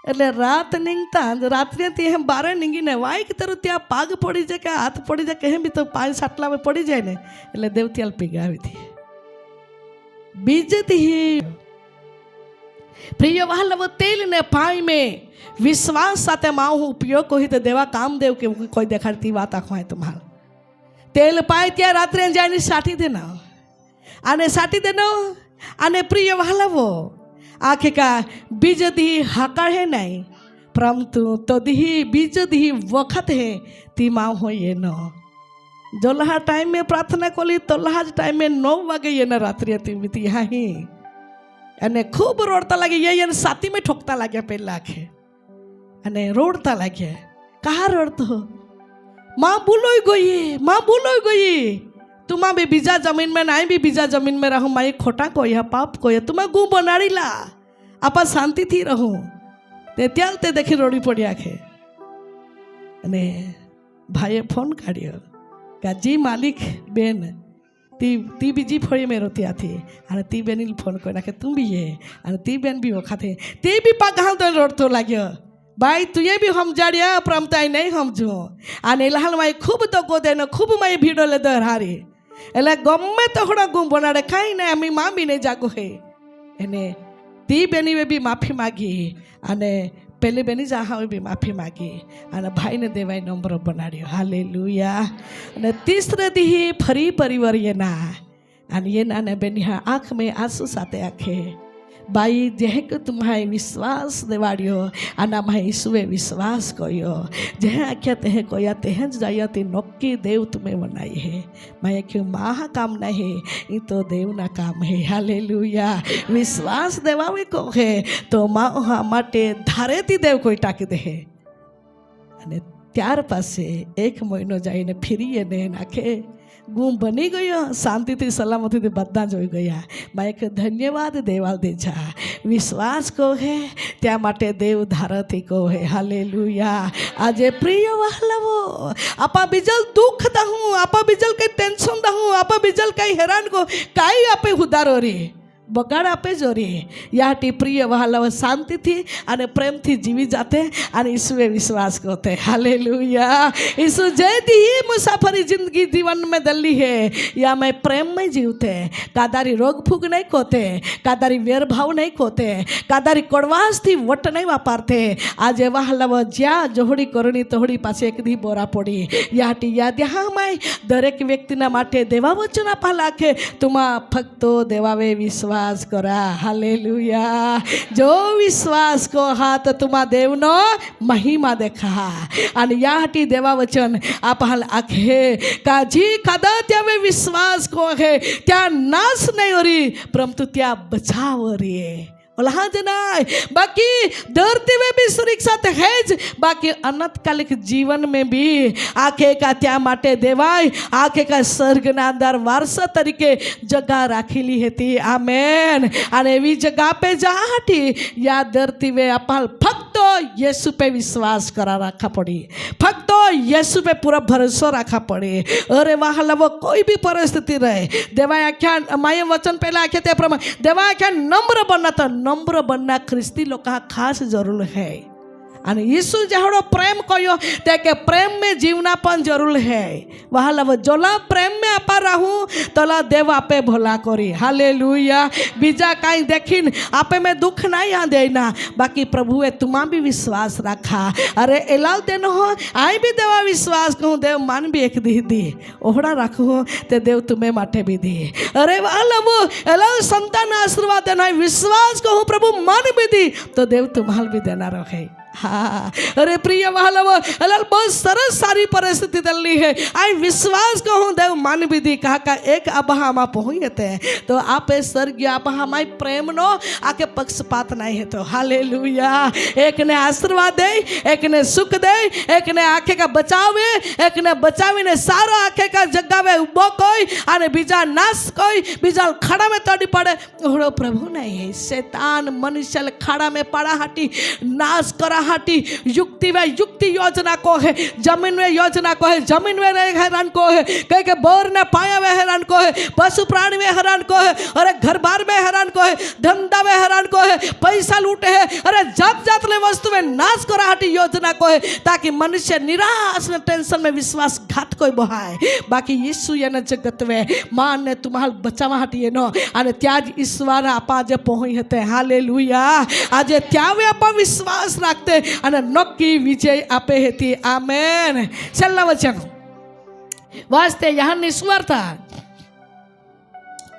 એટલે રાત નીંગતા રાત્રે તે એમ બારે નીંગીને વાય કે તારું ત્યાં પાગ પડી જાય કે હાથ પડી જાય કે એમ બી તો પાંચ સાટલામાં પડી જાય ને એટલે દેવ ત્યાં પીગાવી હતી બીજથી પ્રિય વહાલવ તેલ ને પાઈ में विश्वास साथे माँ हूँ उपयोग कोई तो देवा काम देव के कोई देखाड़ती बात आँखों है तुम्हारा तेल पाए त्या रात्रे जाने साटी देना आने साटी देना आने प्रिय वहालवो आखे का बीज दी हाकार है नहीं परंतु तो दी बीज दी वक्त है ती माँ हो ये न जो लहा टाइम में प्रार्थना कोली तो लहा टाइम में 9 वागे ये न रात्रि बीती यहाँ ही अने खूब रोड़ता लगे ये साथी में ठोकता लगे पहले आखे अने रोड़ता लगे कहाँ रोड़तो माँ बोलो गई तुम्हा भी बीजा जमीन में नाई भी बीजा जमीन में रहूँ माई खोटा को या पाप को या तुम्हें गू बनाड़ी ला आपा शांति थी रहूँ ते त्याल ते देखी रोड़ी पड़ी आखे अने भाई फोन काढ़ियो का जी मालिक बेन ती बीजी फोड़ी में रोती आती अने ती बेनी फोन को नाखे तुम भी ये अने ती बेन भी वो खाते ती भी पागाल तो रोड तो लाग्यो भाई तुझे भी हम जाड़िया प्रमताई नहीं हम जो आने लाल माई खूब तो को देना खूब माई भीड़ो ले दर हारी એટલે ગમે તો થોડા ગુમ બનાડે કાંઈ નહીં અમે મામી નહીં જાગો હે એને તી બેની બી માફી માગી અને પેલી બેની જાહાવે બી માફી માગી અને ભાઈને દેવાય નંબર બનાડ્યો હાલેલુયા અને તીસરે દી ફરી પરિવાર એના અને એના ને બેની આંખ में आंसू साथे आखे बाई जह के तुम्हारे विश्वास देवाड़ियो आना माँ ईसुए विश्वास कयो जह आख्या तेह कोया तेह जाया ते नक्की देव तुम्हें बनाई है मैं क्यों माह काम नहीं ये तो देव ना काम है हालेलुया विश्वास देवावे को है तो माँ माटे धारे थी देव कोई टाकी दे अने त्यार पासे 1 महीनो जाइने फिरीए ने नाखे गुम बनी गयो शांति थी सलामती थी बदा जोई गया मैं एक धन्यवाद देवाल दे जा विश्वास को है त्या माटे देव धारती को है हालेलुया आज प्रिय वहालवो आपा बिजल दुख दहूँ आपा बिजल कई टेंशन दहूँ आपा बिजल कई हैरान को काई आपे उदारो रे बगाड़ आपे जोरी याटी प्रिय वहालव शांति थी अने प्रेम थी जीवी जाते अने ईसुए विश्वास करते हालेलुया ईसु जय दी मुसाफरी जिंदगी जीवन में दली है या मैं प्रेम में जीवते कादारी रोग फूग नहीं कोते कादारी वेर भाव नहीं कोते कादारी कड़वास थी वट नहीं वापरते आज वहालव ज्या जोहड़ी करणी तोहड़ी पास एक दी बोरा पड़ी याटी याद यहाँ मैं दरेक व्यक्ति ना माटे देवा वचन आपा लाखे तुमा फक्तो देवावे विश्वास करा हालेलुया जो विश्वास को हाथ तुमा देवनो महिमा देखा आणि याटी देवा वचन आपहाल आखे काजी कदा त्यावे विश्वास को है त्या नाश नहीं हो रही परंतु त्या बचाव हो रही है ओला जनाय बाकी धरती में भी सुरक्षा है बाकी अनंतकालिक जीवन में भी आखे का त्या माटे देवाय आखे का स्वर्ग ना अंदर वारसा तरीके जगह राखीली हेती आमेन अने वी जगह पे जाटी या धरती में अपाल फक्त येसु पे विश्वास करा रखा पड़ी फक्त येसु पे पूरा भरोसा रखा पड़े अरे वहां कोई भी परिस्थिति रहे देवाय आख्या माये वचन पहला आख्या त्या प्रमाणे देवाय आख्या नम्र बनना तो नम्र बनना ख्रिस्ती लोग का खास जरूर है અને ઈસુ જેવડો પ્રેમ કહ્યો તે કે પ્રેમ में जीवना पण जरूर है वह लव जोला प्रेम में आपा रहूं तोला देव आपे भोला करी हालेलुया बीजा काई देखीन आपे में दुख नहीं आ देना बाकी प्रभुए तुमा भी विश्वास रखा अरे एलाव देनो हो आई भी देवा विश्वास कहूँ देव मान भी एक दी ओहड़ा रखूँ ते देव तुम्हें माटे भी दी अरे वह लव एलाव संतान आशीर्वाद देना विश्वास कहूँ प्रभु मान भी दी तो देव तुम्हाल भी देना रखे हाँ अरे प्रिय वाहलव अलाल बहुत सरस सारी परिस्थिति दल्ली है आई विश्वास कहूँ देव मान भी दी कहा का एक अब्राहम आप होते तो आप स्वर्गीय अब्राहम आई प्रेम नो आके पक्षपात नहीं है तो हालेलुया एक ने आशीर्वाद दे एक ने सुख दे एक ने आखे का बचावे एक ने बचावी ने सारा आखे का जगावे उबो कोई आने बीजा नाश कोई बीजा खड़ा में तोड़ी पड़े ओड़ो प्रभु नहीं है शैतान मनुष्य खड़ा में पड़ा हटी नाश करा हटी युक्ति में युक्ति योजना को है जमीन में योजना को है जमीन में हैरान को है कह के बोर ने पाया में हैरान को है पशु प्राणी में हैरान को है अरे घर बार में हैरान को है धंधा में हैरान को है पैसा लूटे है अरे जात जात ले वस्तु में नाश करा हटी योजना को है ताकि मनुष्य निराश ने टेंशन में विश्वासघात कोई बहाए बाकी यीशु ये न जगत में मान ने तुम्हार बचावा हटी ये नो अने त्याज ईश्वर आपा जे पहुंच हते हालेलुया आज त्यावे आपा विश्वास रखते અને નક્કી વિજય આપે હતી આમેન છેલ્લા વચન વાસ્તે યહાનની સુવાર્તા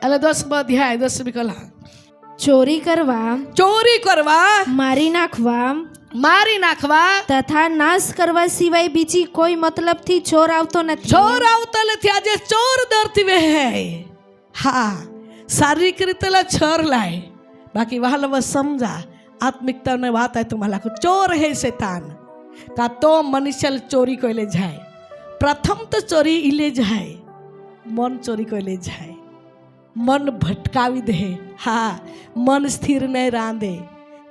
એટલે 10મો અધ્યાય 10મી કલા ચોરી કરવા મારી નાખવા તથા નાશ કરવા સિવાય બીજી કોઈ મતલબથી ચોર આવતો નથી આજે ચોર દરથી વે હા શારીરિક રીતે ચોર લાય બાકી વહાલવ સમજા आत्मिकता ने बात है तुम्हारा को चोर है शैतान का तो मनुष्य चोरी को ले जाए प्रथम तो चोरी ले जाए मन चोरी को ले जाए मन भटकावी दे हाँ मन स्थिर नहीं रांधे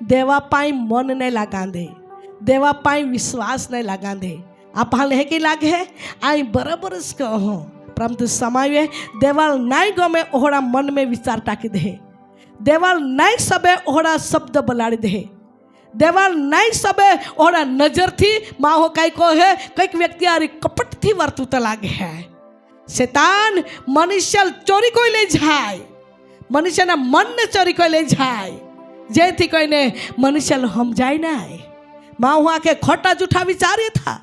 देवा पाई मन नहीं लगा दे देवा पाई विश्वास नहीं लगा दे आप हाल है कि लागे है आई बराबर कहो परंतु समय देवाल नहीं गमे ओहड़ा मन में विचार टाकी दे देवाल नहीं सबे ओहड़ा शब्द बलाड़ी दे देवाल नहीं सबे ओहड़ा नजर थी माहो कई को है कई व्यक्ति आरी कपट थी वर्तुत लागे है शैतान मनुष्य चोरी को ले जाए मनुष्य ना मन ने चोरी को ले जाए जे थी कोई ने मनुष्य हम जाए ना माँ आके खोटा जूठा विचार था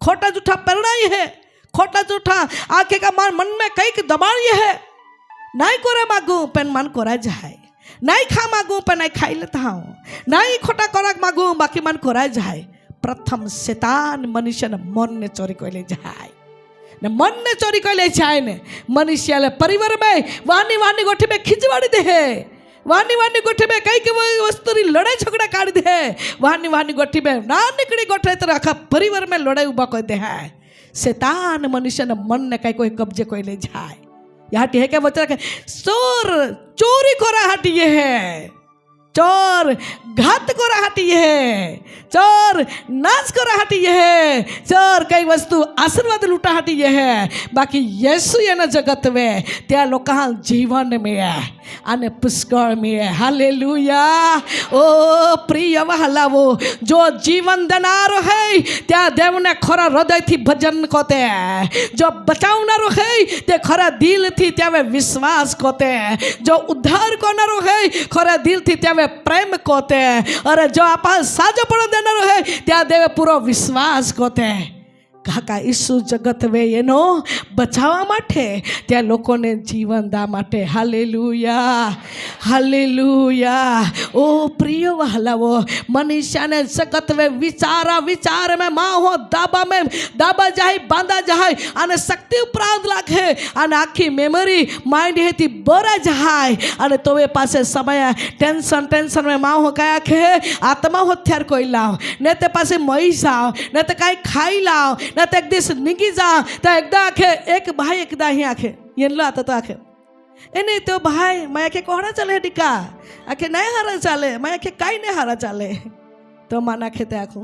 खोटा जूठा परिणाई है खोटा जूठा आके का मन में कई दबाई है नहीं करे मागू पेन मन कोरा जाए नहीं खा मागू पे नहीं खाई लेता हूँ नहीं खोटा खोराक मागू बाकी मन कोरा जाए प्रथम शैतान मनुष्य ने मन ने चोरी को ले जाए ने मन ने चोरी को ले जाए ने मनुष्य परिवार में वानी वानी गोठी में खिंचवाड़ी दे वानी वानी गोठी में कई के वस्तु लड़ाई झगड़ा काट दे वानी वानी गोठी में ना निकली गोठे तो आखा परिवार में लड़ाई उबा कर दे है शैतान मनुष्य ने मन ने कई कोई कब्जे को ले जाए यहाँ है क्या बच्चा चोर चोरी को हटी है चोर घात को हटी है चोर नाश को हटी है चोर कई वस्तु आशीर्वाद लूटा हटी है बाकी यीशु ये न जगत में त्या लोग जीवन में है आने पुष्कर में है हालेलुया ओ प्रिय वहालावो जो जीवन देनारो है त्या देव ने खरा हृदय थी भजन कोते हैं जो बचावनारो है ते खरा दिल थी त्या वे विश्वास कोते हैं जो उद्धार करनारो है खरा दिल थी त्या वे प्रेम कोते हैं और जो आपा साजोपण देनारो है त्या देवे पूरो विश्वास कोते हैं કાકા ઈસુ જગત વે એનો બચાવવા માટે ત્યાં લોકોને જીવન દા માટે હાલેલુયા હાલેલુયા ओ प्रिय वहलावो मनुष्य जगत में विचार में माँ हो दाबा जाए बांधा जाए आने शक्ति उपरांत लागे आने आखी मेमोरी माइंड है थी बरा जाए आने तो वे पासे समय टेंशन में माँ हो क्या खे आत्मा हत्यार कोई लाओ ने ते पासे मई जाओ ने ते कहीं खाई लाओ न तो एक दिवस निगी जाओ तो एकदा आखे एक भाई एकदा ही आखे ये लो आता तो आखे ए नहीं तो भाई मैं आखे कोहरा चले टिका आखे नहीं हारा चाले मैं आखे काई नहीं हारा चाले तो माना खेते आखू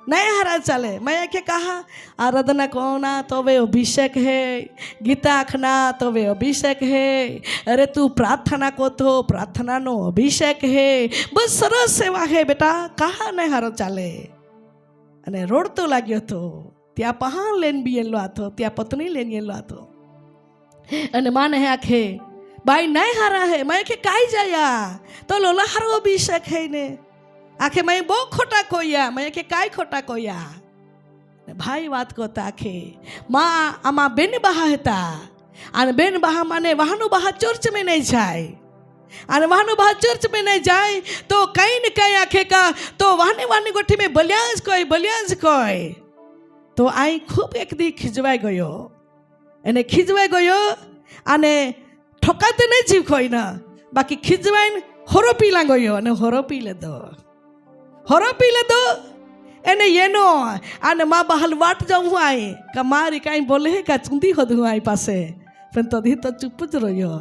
नहीं हारा चाले मैं आखे कहा आराधना कोना तो वे अभिषेक है गीता आखना तो वे अभिषेक है अरे तू प्रार्थना को तो प्रार्थना नो अभिषेक है बस सरस सेवा है बेटा कहा नहीं हारा चाले અને રોડતો લાગ્યો હતો. ત્યાં પહાણ લઈને બી એલો હતો, ત્યાં પત્ની લઈને એલો હતો. અને માને આખે બાઈ નહીં હારા હે, મેં કે કાઈ જાયા તો લોલા હારો બી શકે ને આખે મેં બહુ ખોટા કોયા, મેં કે કાઈ ખોટા કોયા. ભાઈ વાત કરતા આખે માં આમાં બેન બહા હતા, અને બેન બહા માને વહાનું બહા ચર્ચ में नहीं જાય, અને વહાનું બહા ચર્ચ में नहीं જાય તો કઈ ને કઈ આખે કા તો વાને ગોઠી में બલ્યા જ કોઈ. તો આઈ ખૂબ એક દી ખીજવાઈ ગયો, એને ખીજવાઈ ગયો અને ઠોકાતે નહીં જીવ કોઈ ના, બાકી ખીજવાઈને હોરો પીલા ગયો અને હોરો પી લીધો એને એનો. અને માં બહાલ વાટ જાઉં આઈ કે મારી કાંઈ બોલે કા ચૂંદી હોદું આઈ પાસે, પણ તો દી તો ચૂપ જ રહ્યો.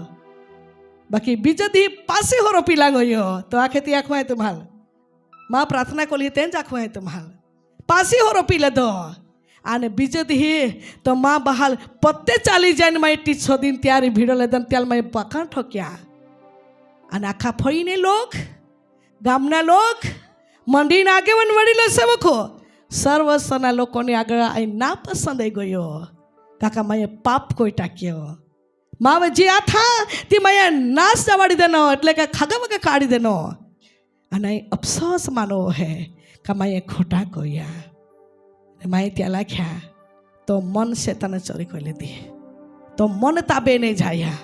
બાકી બીજો દી પાસે હોરો પીલા ગયો તો આખેથી આંખમાં તું હાલ માં પ્રાર્થના કોલી તેમ જ આંખમાં તું હાલ પાસે હોરો પી લીધો. અને બીજો દી તો માં બહાલ પોતે ચાલી જાય ને મારી ટીચો દિન ત્યારે ભીડો લેદન ત્યારે મેં પખાણ ઠોક્યા. અને આખા ફળીને લોક, ગામના લોક, મંડીના આગેવાન વડીલો સેવકો સર્વસ્વના લોકોને આગળ આ ના પસંદ આવી ગયો. કાકા મેં પાપ કોઈ ટાક્યો, માવે જે આ થા તે મેં નાશ જવાડી દેનો, એટલે કે ખાગા વગા કાઢી દેનો. અને અફસોસ માનો હે કે મેં ખોટા કોયા. માએ ત્યાં લખ્યા તો મન શેતાને ચોરી કરી લીધી, તો મન તાબે નહીં જાયા,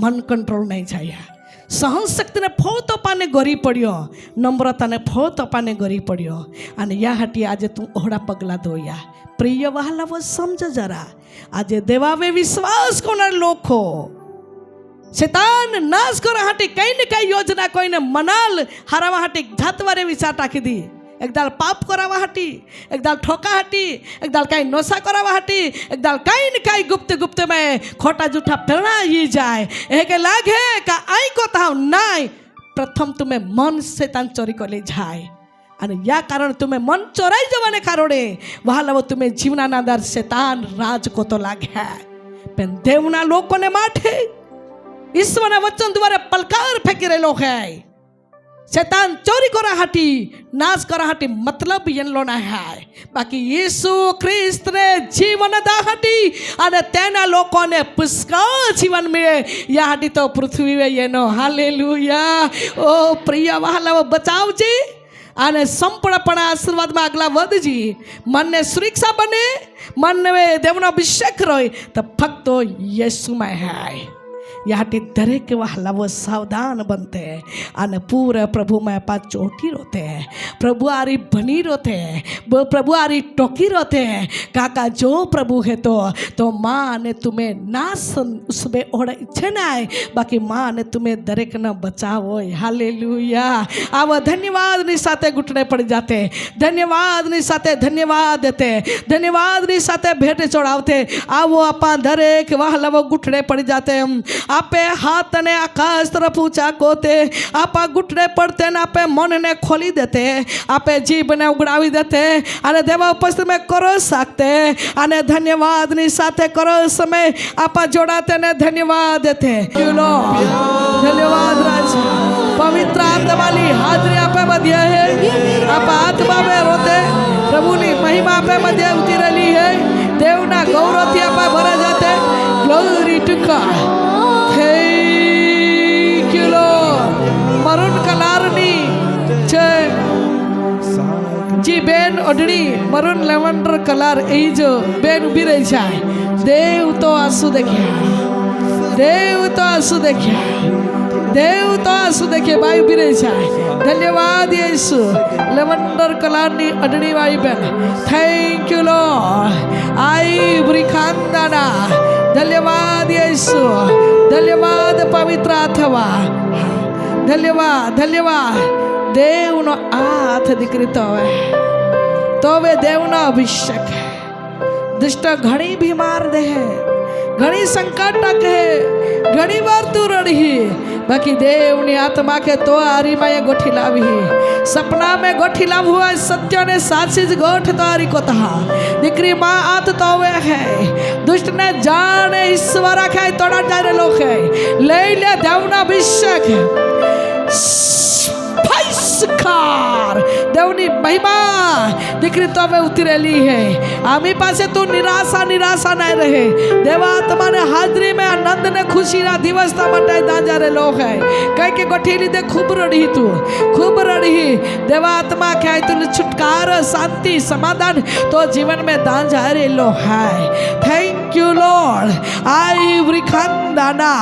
મન કંટ્રોલ નહીં જાયા. સહન શક્તિને ફો તોપાને ગરી પડ્યો, નમ્રતાને ફો તોપાને ગરી પડ્યો. અને યા હાટી આજે તું ઓહડા પગલા ધોયા. પ્રિય વહાલાવો સમજ જરા, આજે દેવાવે વિશ્વાસ કોના લોકો શેતાન નાશ કરવા હાટી કઈ ને કઈ યોજના કોઈને મનાલ હારાવા હાટી જાતવારે વિચાર ટાકી દી. એક દાળ પાપ કરાવવા હાટી, એક દાળ ઠોકા હાટી, એક દાળ કાંઈ નોસા કરાવવા હાટી, એક દાળ કાંઈ ને કાંઈ ગુપ્ત મેં ખોટા જૂઠા પ્રેરણા જાય. એ કે લાગે કે આઈ को ताव नाय, प्रथम तुम्हें मन शैतान चोरी को ले जाए. અને યા કારણ તમે મન ચોરાઈ જવાને કારણે વહાલાવો તમે જીવના અંદર શૈતાન રાજ કોતો લાગ્યા. પણ દેવના લોકોને માટે ઈશ્વરના વચન દ્વારા પલકાર ફેંકી રહેલો હે. शैतान चोरी करा हाटी, नाश करा हाटी मतलब येनलो ना है. बाकी यीशु ख्रिस्त ने जीवन दा हाटी અને તેના લોકોને પુષ્કળ જીવન મળે યા હાટી તો પૃથ્વી વે એનો હાલેલુયા. ઓ પ્રિય વહાલાઓ બચાવજે અને સંપૂર્ણપણે આશીર્વાદમાં આગલા વધજી. મનને સુરક્ષા બને, મનને દેવનો અભિષેક રહે તો ફક્ત યેસુમાં હાય. याटी दरेक वहालावो सावधान बनते અને પૂરે પ્રભુ में पास चोटी रोते, प्रभु आरी बनी रोते, प्रभु आरी टोकी रोते. काका जो प्रभु है तो माँ ने तुम्हें ना उसमें ओढ़ इच्छे ना है, बाकी माँ ने तुम्हें दरेक न बचाओ. हालेलुया. आव धन्यवाद ની સાથે ઘૂંટણે પડી જાતે, ધન્યવાદ ની સાથે ધન્યવાદ દેતે, ધન્યવાદ ની સાથે ભેટ ચડાવતે. આવો આપા દરેક વહાલાવો ઘૂંટણે પડી જાતે. आपे हाथ ने आकाश तरफ ऊंचा कोते, आपा घुटने पड़ते ने आपे मन ने खोली देते, आपे जीभ ने उगड़ावी देते અને દેવા ઉપસ્થિત में करो सकते. અને ધન્યવાદ ની સાથે કરો समय आपा जोड़ाते ने धन्यवाद देते. धन्यवाद राजा. पवित्र आत्मा वाली हाजरी आपे मध्य है, आपा आत्मा में रोते प्रभु ની મહિમા આપે મધ્ય ઉતરેલી है. દેવના ગૌરવથી આપા ભરા જાતે. Glory two God. Thank you Lord. Maroon કલરની છે જી બેન ઓઢણી મરૂન લેવન્ડર કલર એ જ બેન ઊભી રહી છે. દેવ તો આંસુ દેખ્યા, દેવ તો આંસુ દેખ્યા, દેવ તો આંસુ દેખે. બાઈ ઊભી રહી છે. ધન્યવાદ યેસુ. લેવન્ડર કલરની ઓઢણી વાળી બેન. Thank you lord. આઈ બ્રિખાંદાના. ધન્યવાદ યેસુ. ધન્યવાદ પવિત્ર આત્મા. ધન્યવાદ, ધન્યવાદ. દેવનો હાથ દીકરી તો હવે દેવનો અભિષેક. દુષ્ટ ઘણી બીમાર દે, ઘણી સંકટ ટકે, ઘણી વાર તું રડી, બાકી દેવની આત્મા કે તો આરીમાં એ ગોઠી લાવી. સપના में ગોઠી લાવવું હોય સત્ય ને સાચી જ ગોઠ તારી કોતા દીકરી માં આત તો હવે હે. દુષ્ટ ને જાણે ઈશ્વર આખે તોડા જાય લોક હે. લઈ લે દેવનો અભિષેક. ભાઈસ્કાર દેવની મહિમા દીકરી તો હવે ઉતરેલી હે આમી પાસે તું નિરાશા નહીં રહે દેવા તમારે હાજરી में आनंद ने खुशी ना दिवस ता मटाई दांजा रे लोग है कह के गोठी लीधे खूब रड़ी तू खूब रड़ी देवा आत्मा क्या तू छुटकारा शांति समाधान तो जीवन में दांजा रे लो है थैंक यू लॉर्ड आई वृखंदाना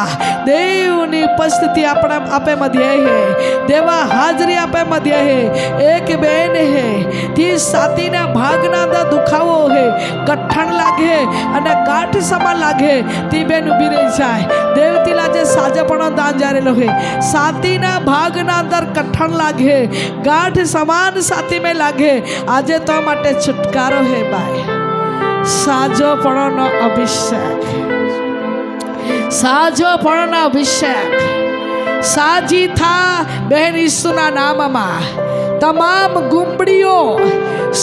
देवनी उपस्थिति अपना आपे मध्य है देवा हाजरी आपे मध्य है एक बेन है ती साथी ने भागना दा दुखावो है कठण लागे अने गांठ समा लागे ती बेन उभी रही जाए देवतीला जे साजपणो दान जारेलो है साथीना भागना अंदर कठण लागे गांठ समान साथी में लागे आजे तो माटे छुटकारो है बाय साजोपणोनो अभिषेक साजोपणोनो अभिषेक साजी था बहन यीशुना नाममा તમામ ગુંબડીઓ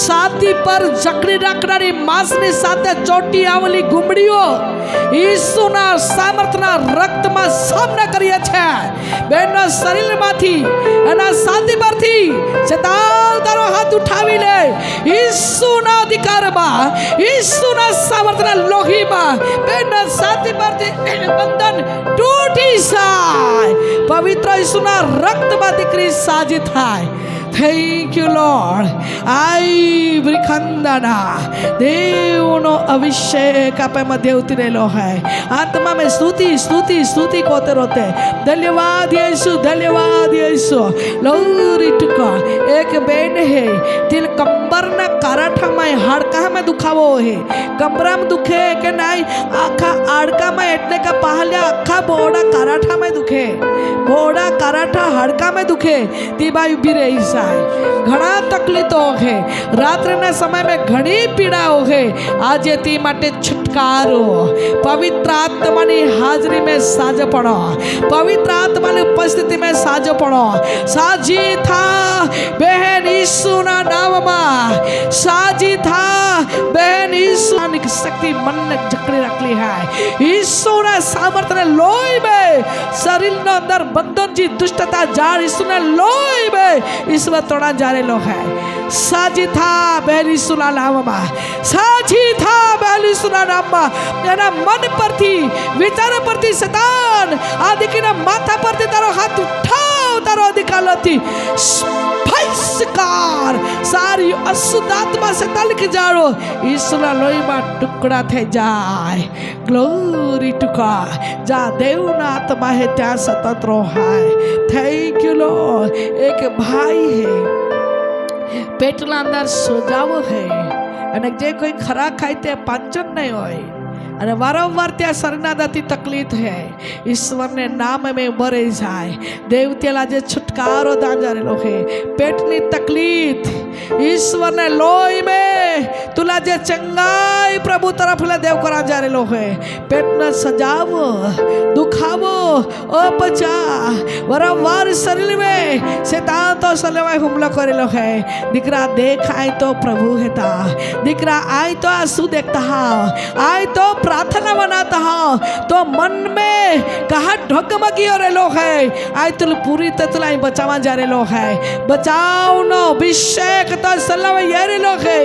સાથી પર જકડી રાખનારી માંસની સાથે ચોટી આવેલી ગુંબડીઓ ઈસુના સામર્થના રક્તમાં સામના કરીએ છે બેનના શરીરમાંથી એના સાથી પરથી શેતાન તારો હાથ ઉઠાવી લે ઈસુના અધિકારમાં ઈસુના સામર્થના લોહીમાં બેનના સાથી પરથી બંધન તૂટી જાય પવિત્ર ઈસુના રક્તમાં દીકરી સાજી થાય Thank you, Lord. I वृखंदना देवनो अभिषेक आपे मध्य उतरेलो है आत्मा में स्तुति स्तुति स्तुति कोते रोते धन्यवाद यीशु ग्लोरी टू गॉड एक बेन है तिल कंबर ना काराठा में हाड़का में दुखावो है कंबरा में दुखे के नहीं आखा हाड़का में एटले का पहले आखा बोड़ा काराठा में दुखे बोड़ा काराठा हाड़का में दुखे ती बाई उभी रही सा घना तकलीफो है रात्र ने समय में घनी पीड़ाओ है आज ती माटे छुटकारो पवित्र आत्मा की हाजरी में साजो पड़ो पवित्र आत्मा की उपस्थिति में साजो पड़ो साजी था बहन यीशु ना नाम में साजी था बहन यीशु की शक्ति मन ने जकड़ी रखली है यीशु ने सामर्थ्य ने लोई में शरीर ने अंदर बंधन जी दुष्टता जाड़ यीशु ने लोई में ईश्वर तोड़ा जा रहे है साजी था बहन यीशु ना नाम में साजी था बहन यीशु ना नाम में एना मन पर थी विचार पर थी शैतान आदि की ना माथा पर थी तारो हाथ उठाओ तारो अधिकार थी भाईस्कार सारी अशुद्ध आत्मा से तलक जाओ यीशु ना लोई में टुकड़ा थे जाए ग्लोरी टू गॉड जा देव ना आत्मा है त्या स्वतंत्र है थैंक यू लॉर्ड एक भाई है पेटना अंदर सोजावो है અને જે કોઈ ખરા ખાય તે પાચન નહીં હોય અને વારંવાર ત્યાં શરણાગતિ તકલીફ है ईश्वर ने नाम में मरे जाए देवतेला जे छुटकारो दांजारेलो है पेटनी तकलीफ ईश्वर ने लोई में तुला जे चंगाई प्रभु तरफ ले देव करा जारेलो है पेट न सजावो दुखावो अपचा वारंवार शरीर में शैतान तो सलेवाय हुमला करेलो है दीकरा देख आए तो प्रभु हेता दीकरा आए तो आंसू देखता आए तो प्रार्थना बनाता हाँ तो मन में कहा ढकमकी हो रहे है आए तुल पूरी ततला बचावा जा रहे है बचाओ नो अभिषेक तो सलाम ये रे है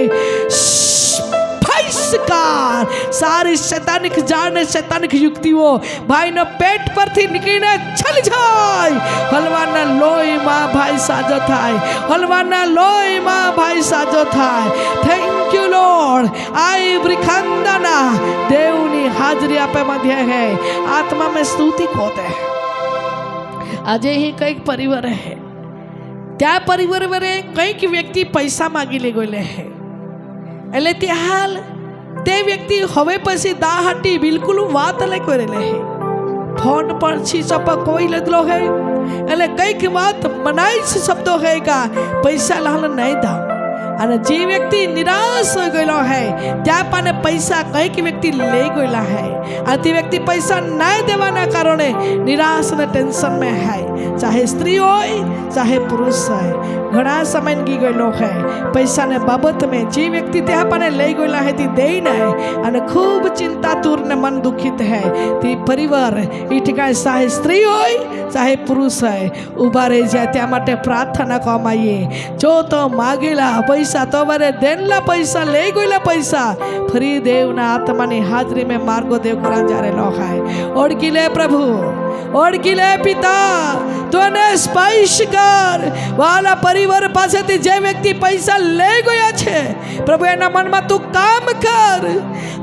भाईस्कार सारी शैतानिक जान शैतानिक युक्तियों भाई न पेट पर थी निकलीने चल जाए हलवाना लोई माँ भाई साजो थाय हलवाना लोई माँ भाई साजो थाय थैंक यू लॉर्ड आई वृखंदना देवनी हाजरी आपे मध्य है आत्मा में स्तुति होते हैं आज ही कई परिवार है त्या परिवार वरे कई व्यक्ति पैसा मांगी ले गए है એટલે તે હાલ તે વ્યક્તિ હવે પછી દાહાટી બિલકુલ વાત લઈ કરેલે હે ફોન પર છી સપ કોઈ લદલો હે એટલે કઈક વાત મનાઈ શબ્દો હે કા પૈસા લાલ નહીં દા અને જે વ્યક્તિ નિરાશ हो ગયેલો है त्या पाने पैसा कईक व्यक्ति ले गયેલા है आ તે व्यक्ति पैसा नहीं देवाना कारणे निराश ने टेंशन में है चाहे स्त्री हो चाहे पुरुष है ઘણા સમય ગયેલો હે પૈસાને બાબત મેં જે વ્યક્તિ તે આપણને લઈ ગયેલા હે તે દઈ નહીં અને ખૂબ ચિંતાતુર ને મન દુખિત હે તે પરિવાર એ ઠેકાણે ચાહે સ્ત્રી હોય ચાહે પુરુષ હોય ઊભા રહી જાય ત્યાં માટે પ્રાર્થના કમાઈએ જો તો માગેલા પૈસા તો મારે દેનલા પૈસા લઈ ગયેલા પૈસા ફરી દેવના આત્માની હાજરી મેં માર્ગો દેવ કરા જ્યારે ન ખાય ઓળખી લે પ્રભુ ઓળખી લે પિતા તો એને સ્પર્શ કર વાલા પરિવાર પાસેથી જે વ્યક્તિ પૈસા લઈ ગયા છે પ્રભુ એના મનમાં તું કામ કર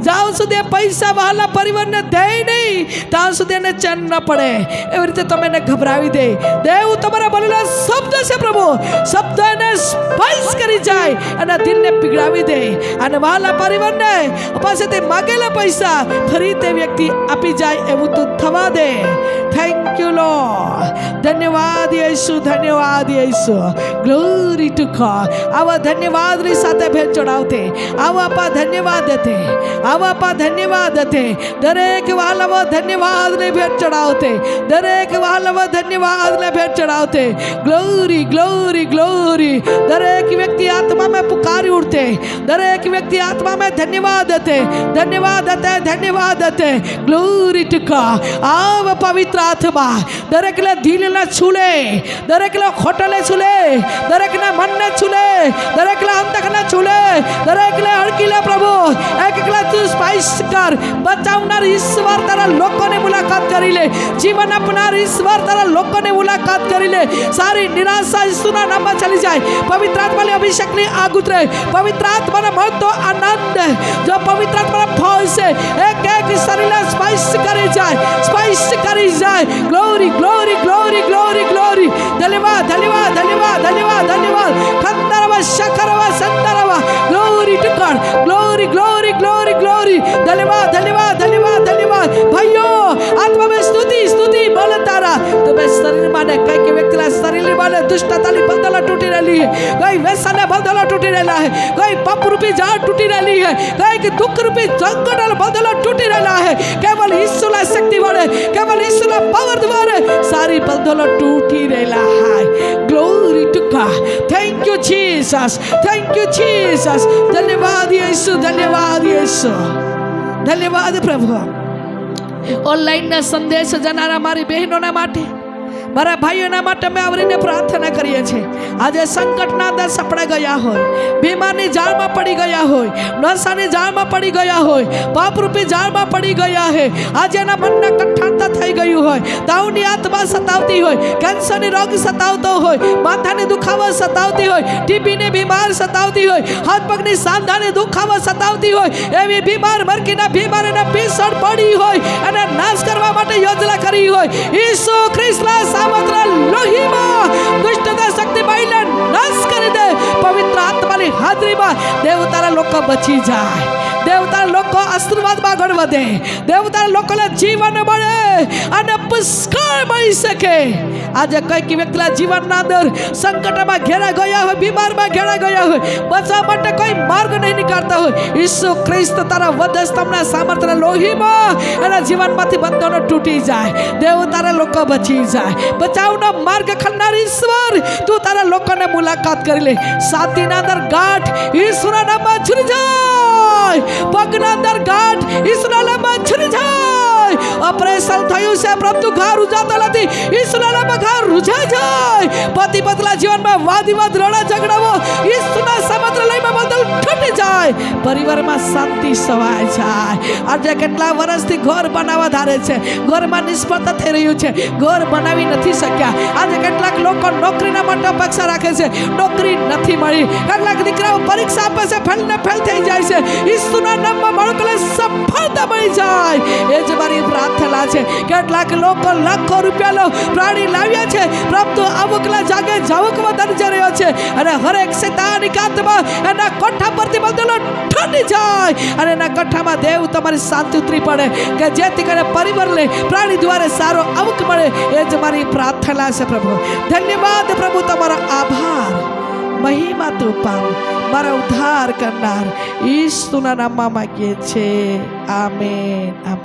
જ્યાં સુધી પૈસા વાલા પરિવારને દે નહીં ત્યાં સુધી એને ચેન ન પડે એવી રીતે તમે એને ગભરાવી દે દેવ તમારા બોલેલા શબ્દ છે પ્રભુ શબ્દ એને સ્પર્શ કરી જાય અને દિલને પીગળાવી દે અને વાલા પરિવારને પાસેથી માગેલા પૈસા ફરી તે વ્યક્તિ આપી જાય એવું તું થવા દે થેન્ક યુ લોર્ડ ધન્યવાદ યેસુ ધન્યવાદ યેસુ ગ્લોરી ટુ ગોડ આવા ધન્યવાદની સાથે ભેટ ચડાવતે આવા આપા ધન્યવાદ દે આવા આપા ધન્યવાદ દે દરેક વાલવ ધન્યવાદને ભેટ ચડાવતે દરેક વાલવ ધન્યવાદને ભેટ ચડાવતે ગ્લોરી ગ્લોરી ગ્લોરી દરેક વ્યક્તિ आत्मा में पुकारी उठते दरेक व्यक्ति आत्मा में धन्यवाद देते धन्यवाद देते ग्लोरी टू गॉड आव पवित्र आत्मा दरेक ले दिल ने छूले दरेक ले खोटले छूले दरेक ने मन ने छूले दरेक ले अंतक ने छूले दरेक ले हड़कीले प्रभु एक एकला तू स्पाइस कर बचावनार ईश्वर तारा लोगों ने मुलाकात करी ले जीवन अपनार ईश्वर तारा लोगों ने मुलाकात करी ले सारी निराशा यीशुना नाम में चली जाए पवित्र आत्मा ले अभिषेक ने आग उतरे पवित्र आत्मा ने महत्व आनंद जो पवित्र आत्मा ने फौज से एक एक शरीर स्पाइस करी जाए glory glory glory glory glory धन्यवाद धन्यवाद धन्यवाद धन्यवाद धन्यवाद खंडरवा शकरवा संदरवा glory to God glory glory glory glory धन्यवाद धन्यवाद धन्यवाद धन्यवाद भाइयों आत्मा में स्तुति स्तुति बोल तारा तो मैं शरीर माने कई के व्यक्ति ला शरीर माने दुष्टताली बंधन टूटी रही है कई व्यसन बंधन टूटी रहा है कई पाप रूपी जाल टूटी रही है कई के दुख रूपी संकट बंधन टूटी रहा है केवल यीशु ला शक्ति बढ़े केवल यीशु ला पावर द्वारा सारी बंधन टूटी रहा है glory to God thank you Jesus धन्यवाद यीशु धन्यवाद प्रभु ऑनलाइन ना संदेश जनारा मारी बहनों माटे મારા ભાઈઓના માટે અમે આવરીને પ્રાર્થના કરીએ છીએ આજે સંકટના અંદર સપડા ગયા હોય બીમારની જાળમાં પડી ગયા હોય નશાની જાળમાં પડી ગયા હોય પાપરૂપી જાળમાં પડી ગયા છે આજે એના મનને કઠણાતા થઈ ગયું હોય તાવની આત્મા સતાવતી હોય કેન્સરની રોગ સતાવતો હોય માથાની દુખાવા સતાવતી હોય ટીબીની બીમાર સતાવતી હોય હાથ પગની સાંધાની દુખાવા સતાવતી હોય એવી બીમાર મરકીના બીમારીને પીસળ પડી હોય અને નાશ કરવા માટે યોજના કરી હોય ઈસુ ખ્રિસ્તના सामर्थ लोहीमा दुष्टता शक्ति महिला नाश कर दे पवित्र आत्मा की हाजरी में देवतारा लोग बची जाए देवता लोग आशीर्वाद में આગળ વધે देवता लोग जीवन મળે અને પુષ્કળ મળી શકે આજે કઈક વ્યક્તિના જીવનના અંદર સંકટમાં ઘેરા ગયા હોય બીમારમાં ઘેરા ગયા હોય બચવા માટે કોઈ માર્ગ નહીં નીકળતા હોય ઈસુ ખ્રિસ્ત તારા વધસ્તંભના સામર્થ્યના લોહીમાં એના જીવનમાંથી બંધનો તૂટી જાય દેવતારા લોકો બચી જાય બચાવનો માર્ગ ખોલનાર ઈશ્વર તું તારા લોકોને મુલાકાત કરી લે છાતીના અંદર ગાંઠ ઈસુના નામમાં છૂટી જાય પગના અંદર ગાંઠ ઈસુના નામમાં છૂટી જાય ઓપરેશન થયું છે પરંતુ ઘા રૂજાતો નથી ઈસુના નામમાં ઘા રૂજા જાય પતિ પત્ની જીવનમાં વાદ વિવાદ લડા ઝઘડાઓ ઈસુના સમત્રલયમાં બદલ છૂટી જાય પરિવારમાં શાંતિ સવાય જાય આજે કેટલા વર્ષથી ઘર બનાવવા ધારે છે ઘરમાં નિષ્ફળતા થઈ રહ્યું છે ઘર બનાવી નથી શક્યા આજે કેટલાક લોકો નોકરીના માટે અપેક્ષા રાખે છે નોકરી નથી મળી કેટલાક દીકરાઓ પરીક્ષા આપે છે ફેલ થઈ જાય છે ઈસુના નામમાં બાળકોને સફળતા મળી જાય એ જ મારી પ્રાર્થના છે કેટલાક લોકો લાખો રૂપિયાનો પ્રાણી લાવ્યા છે પરંતુ અમુકના જાગે જાવકમાં દરજે રહ્યો છે અને હરેક શૈતાનિક આત્મા એના કોઠા પરથી બદલો ઠંડી જાય અને એના કોઠામાં દેવ તમારી શાંતિ ઉતરી પડે કે જેથી કરીને પરિવારને પ્રાણી દ્વારા સારો આવક મળે એ જ મારી પ્રાર્થના છે પ્રભુ ધન્યવાદ પ્રભુ તમારો આભાર મહિમા તું પામ મારા ઉદ્ધાર કરનાર ઈસુના નામમાં માગીએ છીએ આમેન.